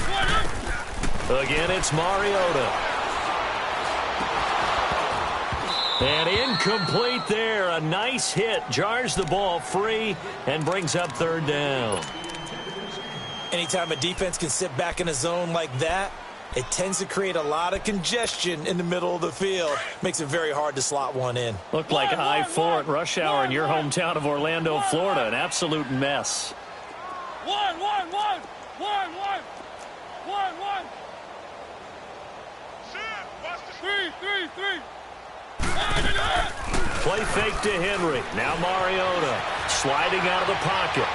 Again, it's Mariota. And incomplete there. A nice hit. Jars the ball free and brings up third down.
Anytime a defense can sit back in a zone like that, it tends to create a lot of congestion in the middle of the field. Makes it very hard to slot one in.
Looked like I-4 at rush hour in your hometown of Orlando, Florida. An absolute mess.
One. Three.
Play fake to Henry. Now Mariota sliding out of the pocket.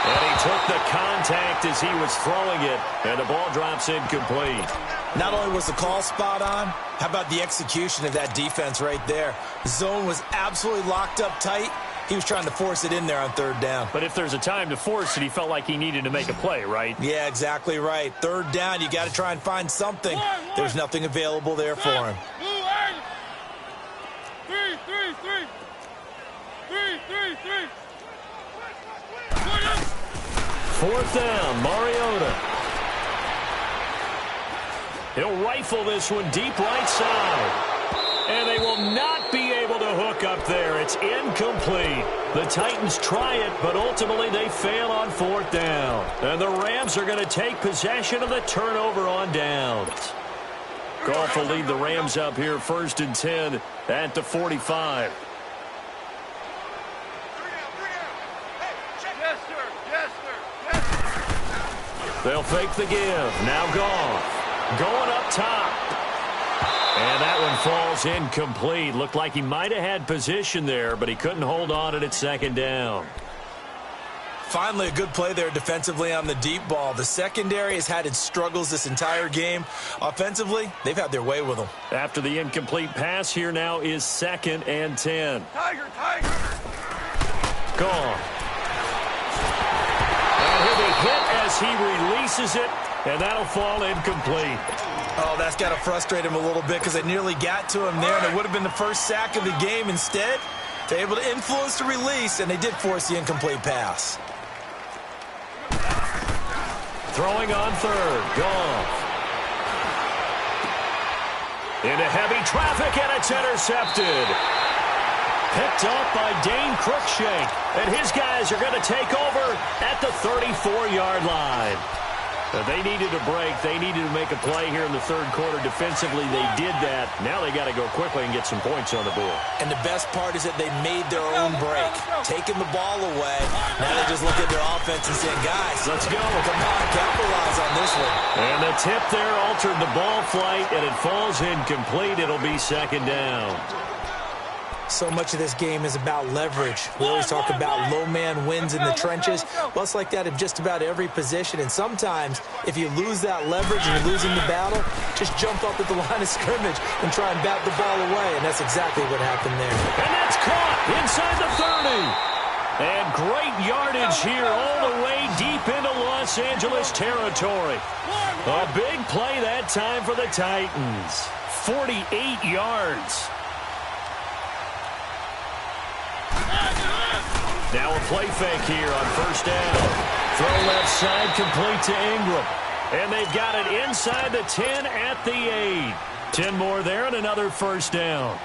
And he took the contact as he was throwing it, and the ball drops incomplete.
Not only was the call spot on, how about the execution of that defense right there? The zone was absolutely locked up tight. He was trying to force it in there on third down.
But if there's a time to force it, he felt like he needed to make a play, right?
Yeah, exactly right. Third down, you got to try and find something. There's nothing available there for him.
Three.
Fourth down, Mariota. He'll rifle this one deep right side. And they will not be able to hook up there. It's incomplete. The Titans try it, but ultimately they fail on fourth down. And the Rams are going to take possession of the turnover on downs. Goff will lead the Rams up here 1st and 10 at the 45. They'll fake the give. Now Goff going up top. And that one falls incomplete. Looked like he might have had position there, but he couldn't hold on at second down.
Finally, a good play there defensively on the deep ball. The secondary has had its struggles this entire game. Offensively, they've had their way with them.
After the incomplete pass, here now is 2nd and 10.
Tiger.
Gone. And he'll be hit as he releases it, and that'll fall incomplete.
Oh, that's got to frustrate him a little bit because they nearly got to him there, and it would have been the first sack of the game. Instead, they're able to influence the release, and they did force the incomplete pass.
Throwing on third. Goff. Into heavy traffic, and it's intercepted. Picked up by Dane Cruikshank, and his guys are going to take over at the 34-yard line. They needed a break. They needed to make a play here in the third quarter. Defensively, they did that. Now they got to go quickly and get some points on the board.
And the best part is that they made their own break, taking the ball away. Now they just look at their offense and say, guys,
let's go.
Come on, capitalize on this one.
And the tip there altered the ball flight, and it falls incomplete. It'll be 2nd down.
So much of this game is about leverage. We always talk about low man wins in the trenches. Well, it's like that in just about every position. And sometimes, if you lose that leverage and you're losing the battle, just jump up at the line of scrimmage and try and bat the ball away. And that's exactly what happened there.
And that's caught inside the 30. And great yardage here all the way deep into Los Angeles territory. A big play that time for the Titans. 48 yards. Now a play fake here on first down. Throw left side complete to Ingram. And they've got it inside the 10 at the 8. 10 more there and another first down.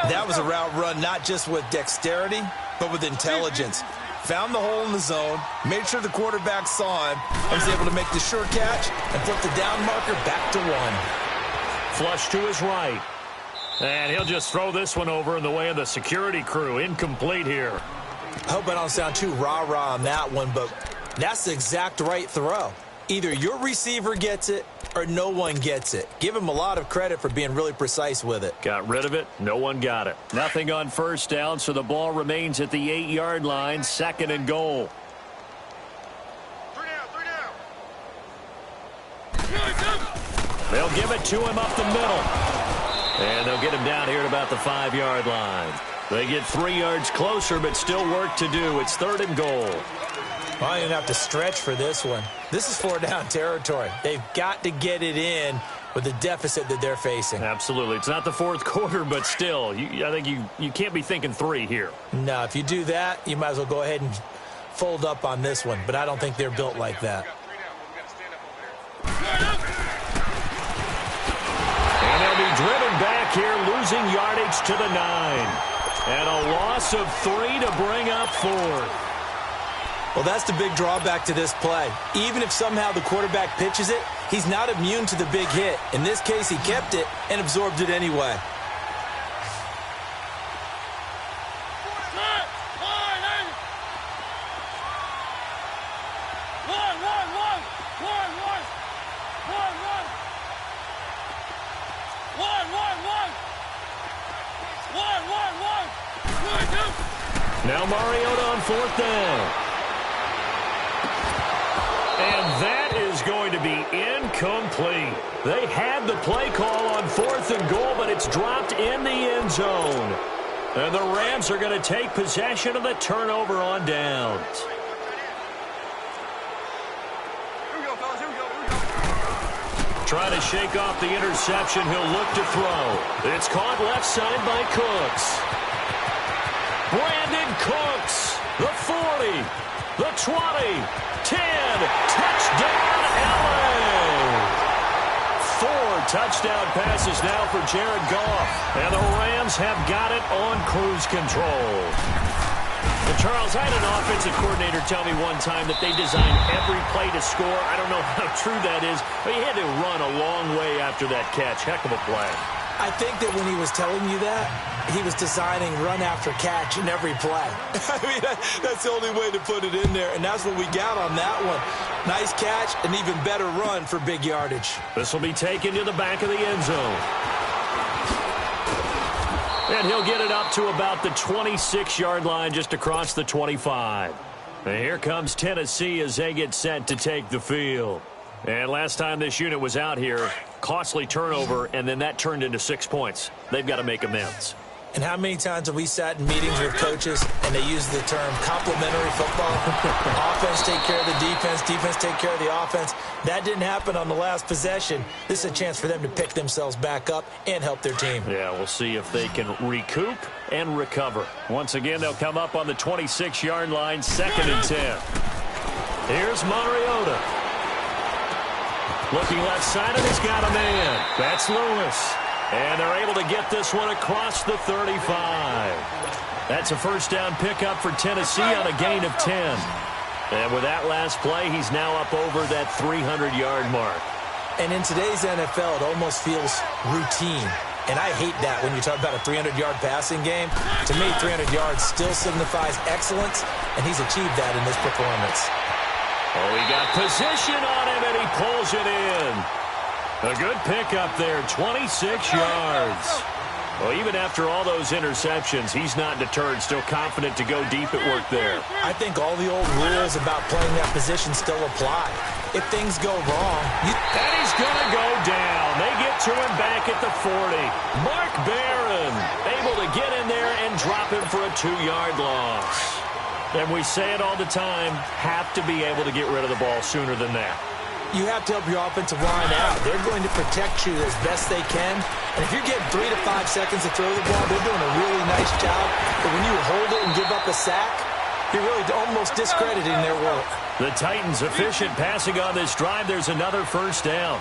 That was a route run not just with dexterity, but with intelligence. Found the hole in the zone, made sure the quarterback saw him, and was able to make the sure catch and flip the down marker back to 1.
Flush to his right. And he'll just throw this one over in the way of the security crew. Incomplete here.
I hope I don't sound too rah-rah on that one, but that's the exact right throw. Either your receiver gets it or no one gets it. Give him a lot of credit for being really precise with it.
Got rid of it. No one got it. Nothing on first down, so the ball remains at the 8-yard line. 2nd and goal. They'll give it to him up the middle. And they'll get him down here at about the 5-yard line. They get 3 yards closer, but still work to do. It's 3rd and goal.
Well, I didn't have to stretch for this one. This is 4-down territory. They've got to get it in with the deficit that they're facing.
Absolutely. It's not the fourth quarter, but still, I think you can't be thinking 3 here.
No, if you do that, you might as well go ahead and fold up on this one, but I don't think they're built like that.
And they'll be driven back here, losing yardage to the 9. And a loss of 3 to bring up 4th.
Well, that's the big drawback to this play. Even if somehow the quarterback pitches it, he's not immune to the big hit. In this case, he kept it and absorbed it anyway.
Now Mariota on 4th down. And that is going to be incomplete. They had the play call on 4th and goal, but it's dropped in the end zone. And the Rams are going to take possession of the turnover on downs.
Here we go, fellas. Here we go.
Trying to shake off the interception. He'll look to throw. It's caught left side by Cooks. Brandon Cooks, the 40, the 20, 10, touchdown LA! 4 touchdown passes now for Jared Goff, and the Rams have got it on cruise control. Well, Charles, I had an offensive coordinator tell me one time that they designed every play to score. I don't know how true that is, but he had to run a long way after that catch. Heck of a play.
I think that when he was telling you that, he was designing run after catch in every play. I mean, that's the only way to put it in there, and that's what we got on that one. Nice catch, an even better run for big yardage.
This will be taken to the back of the end zone. And he'll get it up to about the 26-yard line, just across the 25. And here comes Tennessee as they get set to take the field. And last time this unit was out here, costly turnover, and then that turned into 6 points. They've got to make amends.
And how many times have we sat in meetings with coaches and they use the term complementary football? Offense take care of the defense, defense take care of the offense. That didn't happen on the last possession. This is a chance for them to pick themselves back up and help their team.
Yeah, we'll see if they can recoup and recover. Once again, they'll come up on the 26-yard line, 2nd and 10. Here's Mariota. Looking left side, and he's got a man. That's Lewis. And they're able to get this one across the 35. That's a first down pickup for Tennessee on a gain of 10. And with that last play, he's now up over that 300-yard mark.
And in today's NFL, it almost feels routine. And I hate that when you talk about a 300-yard passing game. To me, 300 yards still signifies excellence, and he's achieved that in this performance.
Oh, he got position on him, and he pulls it in. A good pickup there, 26 yards. Well, even after all those interceptions, he's not deterred, still confident to go deep at work there.
I think all the old rules about playing that position still apply. If things go wrong,
and he's going to go down. They get to him back at the 40. Mark Barron able to get in there and drop him for a 2-yard loss. And we say it all the time, have to be able to get rid of the ball sooner than that.
You have to help your offensive line out. They're going to protect you as best they can. And if you're getting 3 to 5 seconds to throw the ball, they're doing a really nice job. But when you hold it and give up a sack, you're really almost discrediting their work.
The Titans efficient passing on this drive. There's another first down.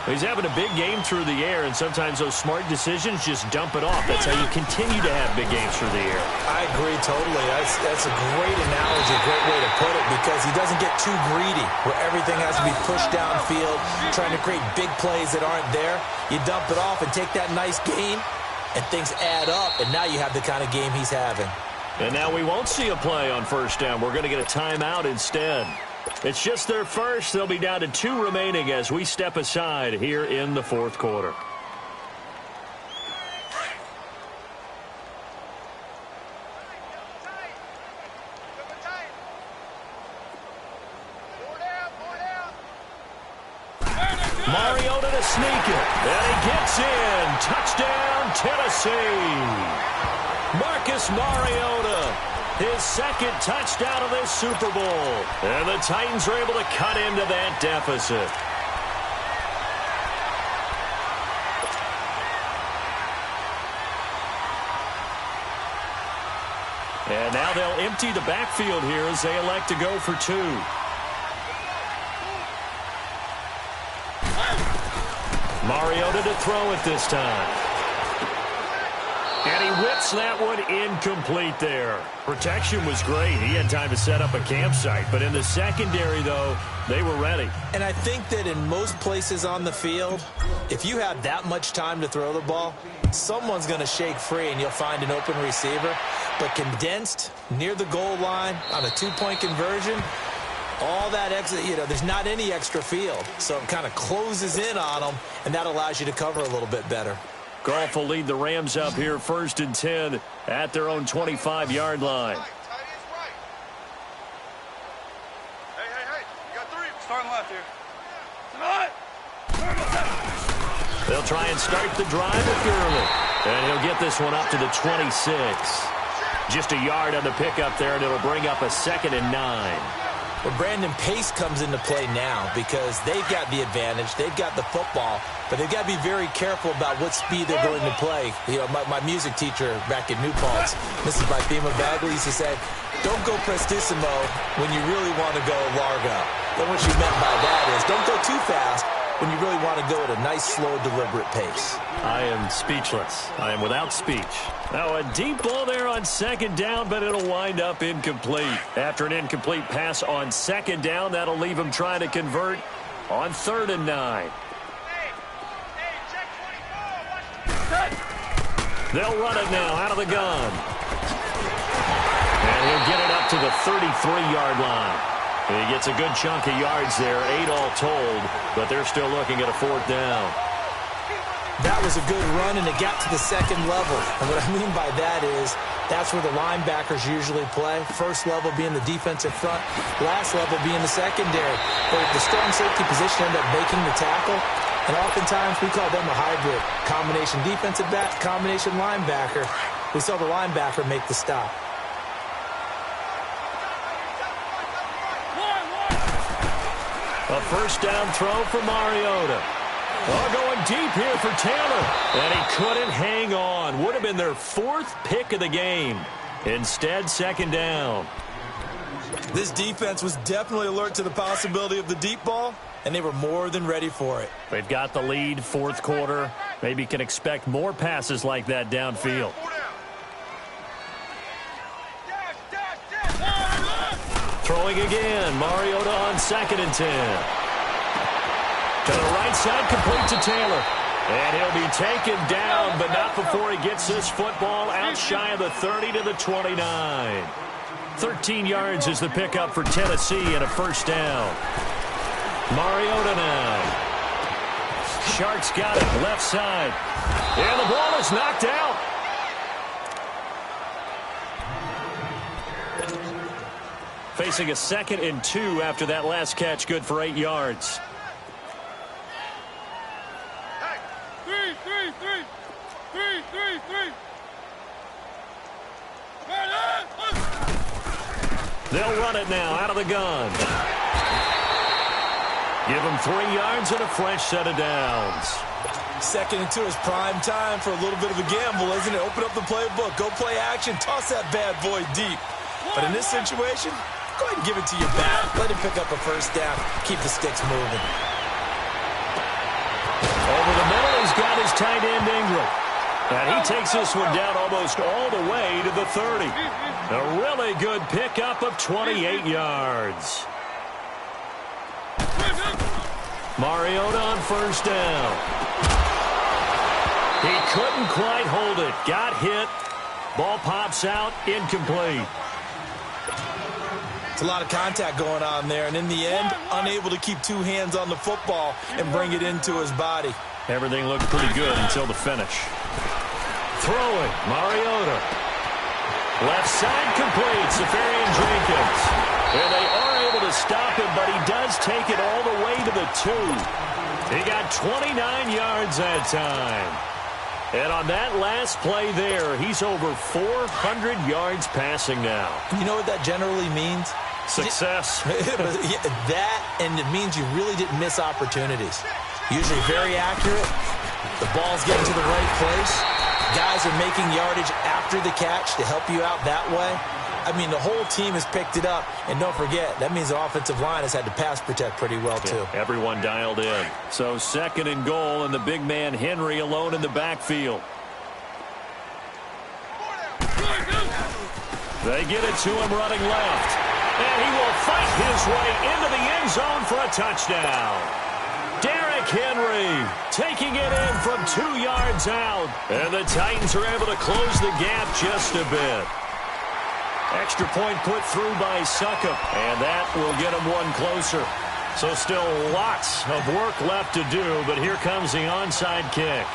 He's having a big game through the air, and sometimes those smart decisions just dump it off. That's how you continue to have big games through the air.
I agree totally. That's a great analogy, a great way to put it, because he doesn't get too greedy where everything has to be pushed downfield, trying to create big plays that aren't there. You dump it off and take that nice gain, and things add up, and now you have the kind of game he's having.
And now we won't see a play on first down. We're going to get a timeout instead. It's just their first. They'll be down to 2 remaining as we step aside here in the fourth quarter. Mariota to sneak it. And he gets in. Touchdown, Tennessee. Marcus Mariota his second touchdown of this Super Bowl. And the Titans are able to cut into that deficit. And now they'll empty the backfield here as they elect to go for two. Mariota to throw it this time. And he whips that one incomplete there. Protection was great. He had time to set up a campsite. But in the secondary, though, they were ready.
And I think that in most places on the field, if you have that much time to throw the ball, someone's going to shake free and you'll find an open receiver. But condensed near the goal line on a two-point conversion, all that extra, there's not any extra field. So it kind of closes in on them, and that allows you to cover a little bit better.
Goff will lead the Rams up here 1st and 10 at their own 25-yard line.
Hey, you got 3. Starting left here.
They'll try and start the drive with Gurley. And he'll get this one up to the 26. Just a yard on the pickup there, and it'll bring up a 2nd and 9.
Well, Brandon, pace comes into play now because they've got the advantage. They've got the football, but they've got to be very careful about what speed they're going to play. My music teacher back in New Paltz, Mrs. Bifema Bagley, used to say, don't go prestissimo when you really want to go largo. And what she meant by that is don't go too fast when you really want to go at a nice, slow, deliberate pace.
I am speechless. I am without speech. Now a deep ball there on 2nd down, but it'll wind up incomplete. After an incomplete pass on 2nd down, that'll leave him trying to convert on 3rd and 9. They'll run it now out of the gun. And he'll get it up to the 33-yard line. And he gets a good chunk of yards there, 8 all told, but they're still looking at a 4th down.
That was a good run, and it got to the 2nd level. And what I mean by that is that's where the linebackers usually play. First level being the defensive front, last level being the secondary. But the strong safety position ended up making the tackle, and oftentimes we call them a hybrid. Combination defensive back, combination linebacker. We saw the linebacker make the stop.
A 1st down throw for Mariota. Oh, going deep here for Taylor. And he couldn't hang on. Would have been their 4th pick of the game. Instead, 2nd down.
This defense was definitely alert to the possibility of the deep ball, and they were more than ready for it.
They've got the lead, 4th quarter. Maybe can expect more passes like that downfield. Throwing again. Mariota on 2nd and 10. To the right side, complete to Taylor. And he'll be taken down, but not before he gets this football out shy of the 30 to the 29. 13 yards is the pickup for Tennessee and a 1st down. Mariota now. Sharks got it, left side. And the ball is knocked out. Facing a 2nd and 2 after that last catch, good for 8 yards. They'll run it now out of the gun. Give them 3 yards and a fresh set of downs.
2nd and 2 is prime time for a little bit of a gamble, isn't it? Open up the playbook, go play action, toss that bad boy deep. But in this situation, go ahead and give it to your back. Let him pick up a 1st down. Keep the sticks moving.
Over the middle, he's got his tight end Ingram. And he takes this one down almost all the way to the 30. A really good pickup of 28 yards. Mariota on 1st down. He couldn't quite hold it. Got hit. Ball pops out. Incomplete.
It's a lot of contact going on there, and in the end, unable to keep 2 hands on the football and bring it into his body.
Everything looked pretty good until the finish. Throwing, Mariota. Left side complete, Safarian Jenkins. And they are able to stop him, but he does take it all the way to the 2. He got 29 yards that time. And on that last play there, he's over 400 yards passing now.
You know what that generally means?
Success.
That, and it means you really didn't miss opportunities. Usually very accurate. The ball's getting to the right place. Guys are making yardage after the catch to help you out that way. I mean, the whole team has picked it up. And don't forget, that means the offensive line has had to pass protect pretty well, too.
Yeah, everyone dialed in. So 2nd and goal, and the big man Henry alone in the backfield. They get it to him running left. And he will fight his way into the end zone for a touchdown. Derrick Henry taking it in from 2 yards out. And the Titans are able to close the gap just a bit. Extra point put through by Succop, and that will get him one closer. So still lots of work left to do, but here comes the onside kick.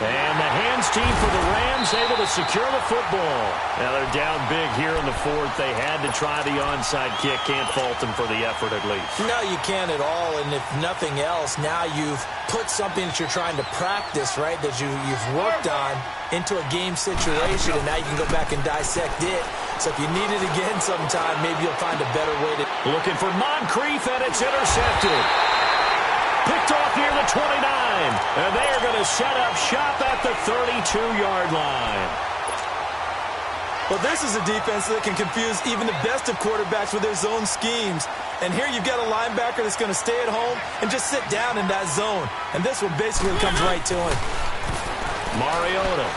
And the hands team for the Rams able to secure the football. Now they're down big here in the 4th. They had to try the onside kick. Can't fault them for the effort at least.
No, you can't at all. And if nothing else, now you've put something that you're trying to practice, right, that you've worked on into a game situation, and now you can go back and dissect it. So if you need it again sometime, maybe you'll find a better way to...
Looking for Moncrief, and it's intercepted. Picked off near the 29, and they are going to set up shop at the 32-yard line.
Well, this is a defense that can confuse even the best of quarterbacks with their zone schemes. And here you've got a linebacker that's going to stay at home and just sit down in that zone. And this one basically comes right to him.
Mariota.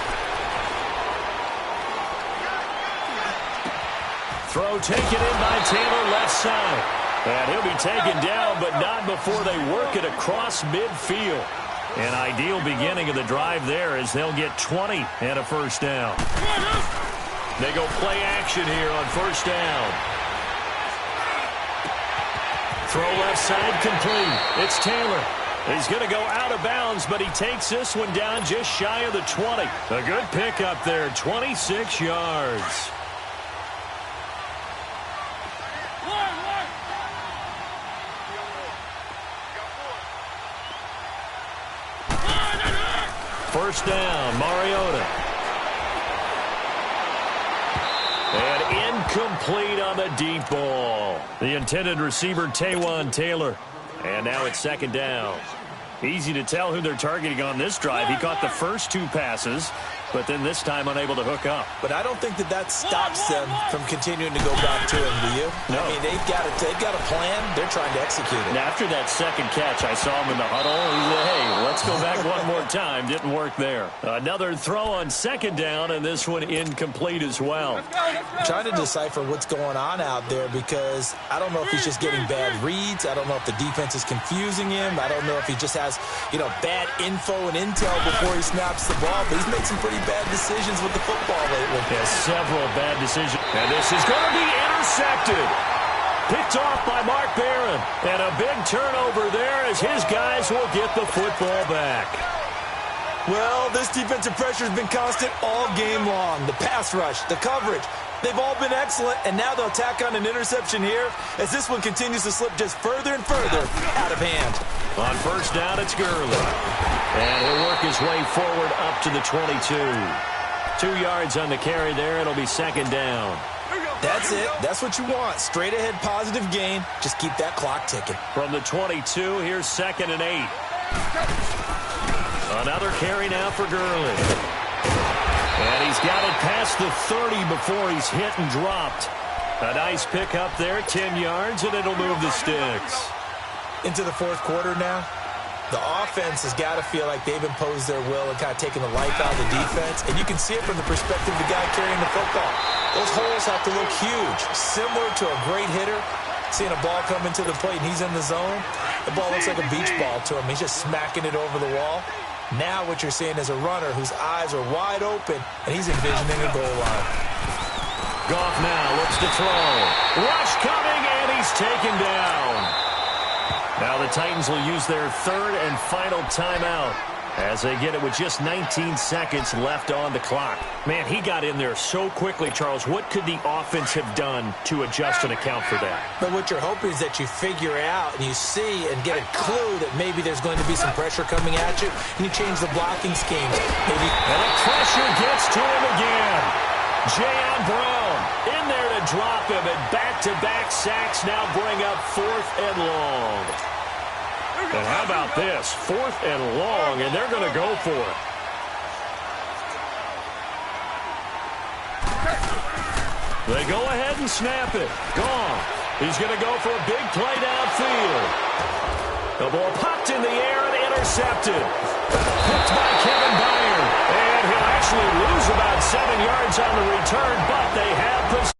Throw taken in by Taylor left side. And he'll be taken down, but not before they work it across midfield. An ideal beginning of the drive there as they'll get 20 and a first down. They go play action here on first down. Throw left side complete. It's Taylor. He's going to go out of bounds, but he takes this one down just shy of the 20. A good pickup there, 26 yards. First down, Mariota. And incomplete on the deep ball. The intended receiver, Taywan Taylor. And now it's 2nd down. Easy to tell who they're targeting on this drive. He caught the first 2 passes, but then this time unable to hook up.
But I don't think that stops them from continuing to go back to him, do you?
No.
I mean, they've got a plan. They're trying to execute it.
And after that second catch, I saw him in the huddle. He said, hey, let's go back one more time. Didn't work there. Another throw on 2nd down, and this one incomplete as well.
I'm trying to decipher what's going on out there because I don't know if he's just getting bad reads. I don't know if the defense is confusing him. I don't know if he just has, bad info and intel before he snaps the ball. But he's made some pretty bad decisions with the football lately.
Yeah, several bad decisions. And this is going to be intercepted. Picked off by Mark Barron. And a big turnover there as his guys will get the football back.
Well, this defensive pressure has been constant all game long. The pass rush, the coverage, they've all been excellent, and now they'll tack on an interception here as this one continues to slip just further and further out of hand.
On first down, it's Gurley. And he'll work his way forward up to the 22. 2 yards on the carry there. It'll be 2nd down.
That's it. That's what you want. Straight ahead positive gain. Just keep that clock ticking.
From the 22, here's 2nd and 8. Another carry now for Gurley. And he's got it past the 30 before he's hit and dropped. A nice pick up there, 10 yards, and it'll move the sticks.
Into the 4th quarter now. The offense has got to feel like they've imposed their will and kind of taken the life out of the defense. And you can see it from the perspective of the guy carrying the football. Those holes have to look huge, similar to a great hitter. Seeing a ball come into the plate and he's in the zone, the ball looks like a beach ball to him. He's just smacking it over the wall. Now what you're seeing is a runner whose eyes are wide open, and he's envisioning a goal line.
Goff now looks to throw. Rush coming, and he's taken down. Now the Titans will use their 3rd and final timeout. As they get it with just 19 seconds left on the clock. Man, he got in there so quickly, Charles. What could the offense have done to adjust and account for that?
But what you're hoping is that you figure out and you see and get a clue that maybe there's going to be some pressure coming at you, and you change the blocking schemes. Maybe.
And the pressure gets to him again. Jayon Brown in there to drop him, and back-to-back sacks now bring up 4th and long. And how about this? 4th and long, and they're going to go for it. They go ahead and snap it. Gone. He's going to go for a big play downfield. The ball popped in the air and intercepted. Picked by Kevin Byard. And he'll actually lose about 7 yards on the return, but they have possession.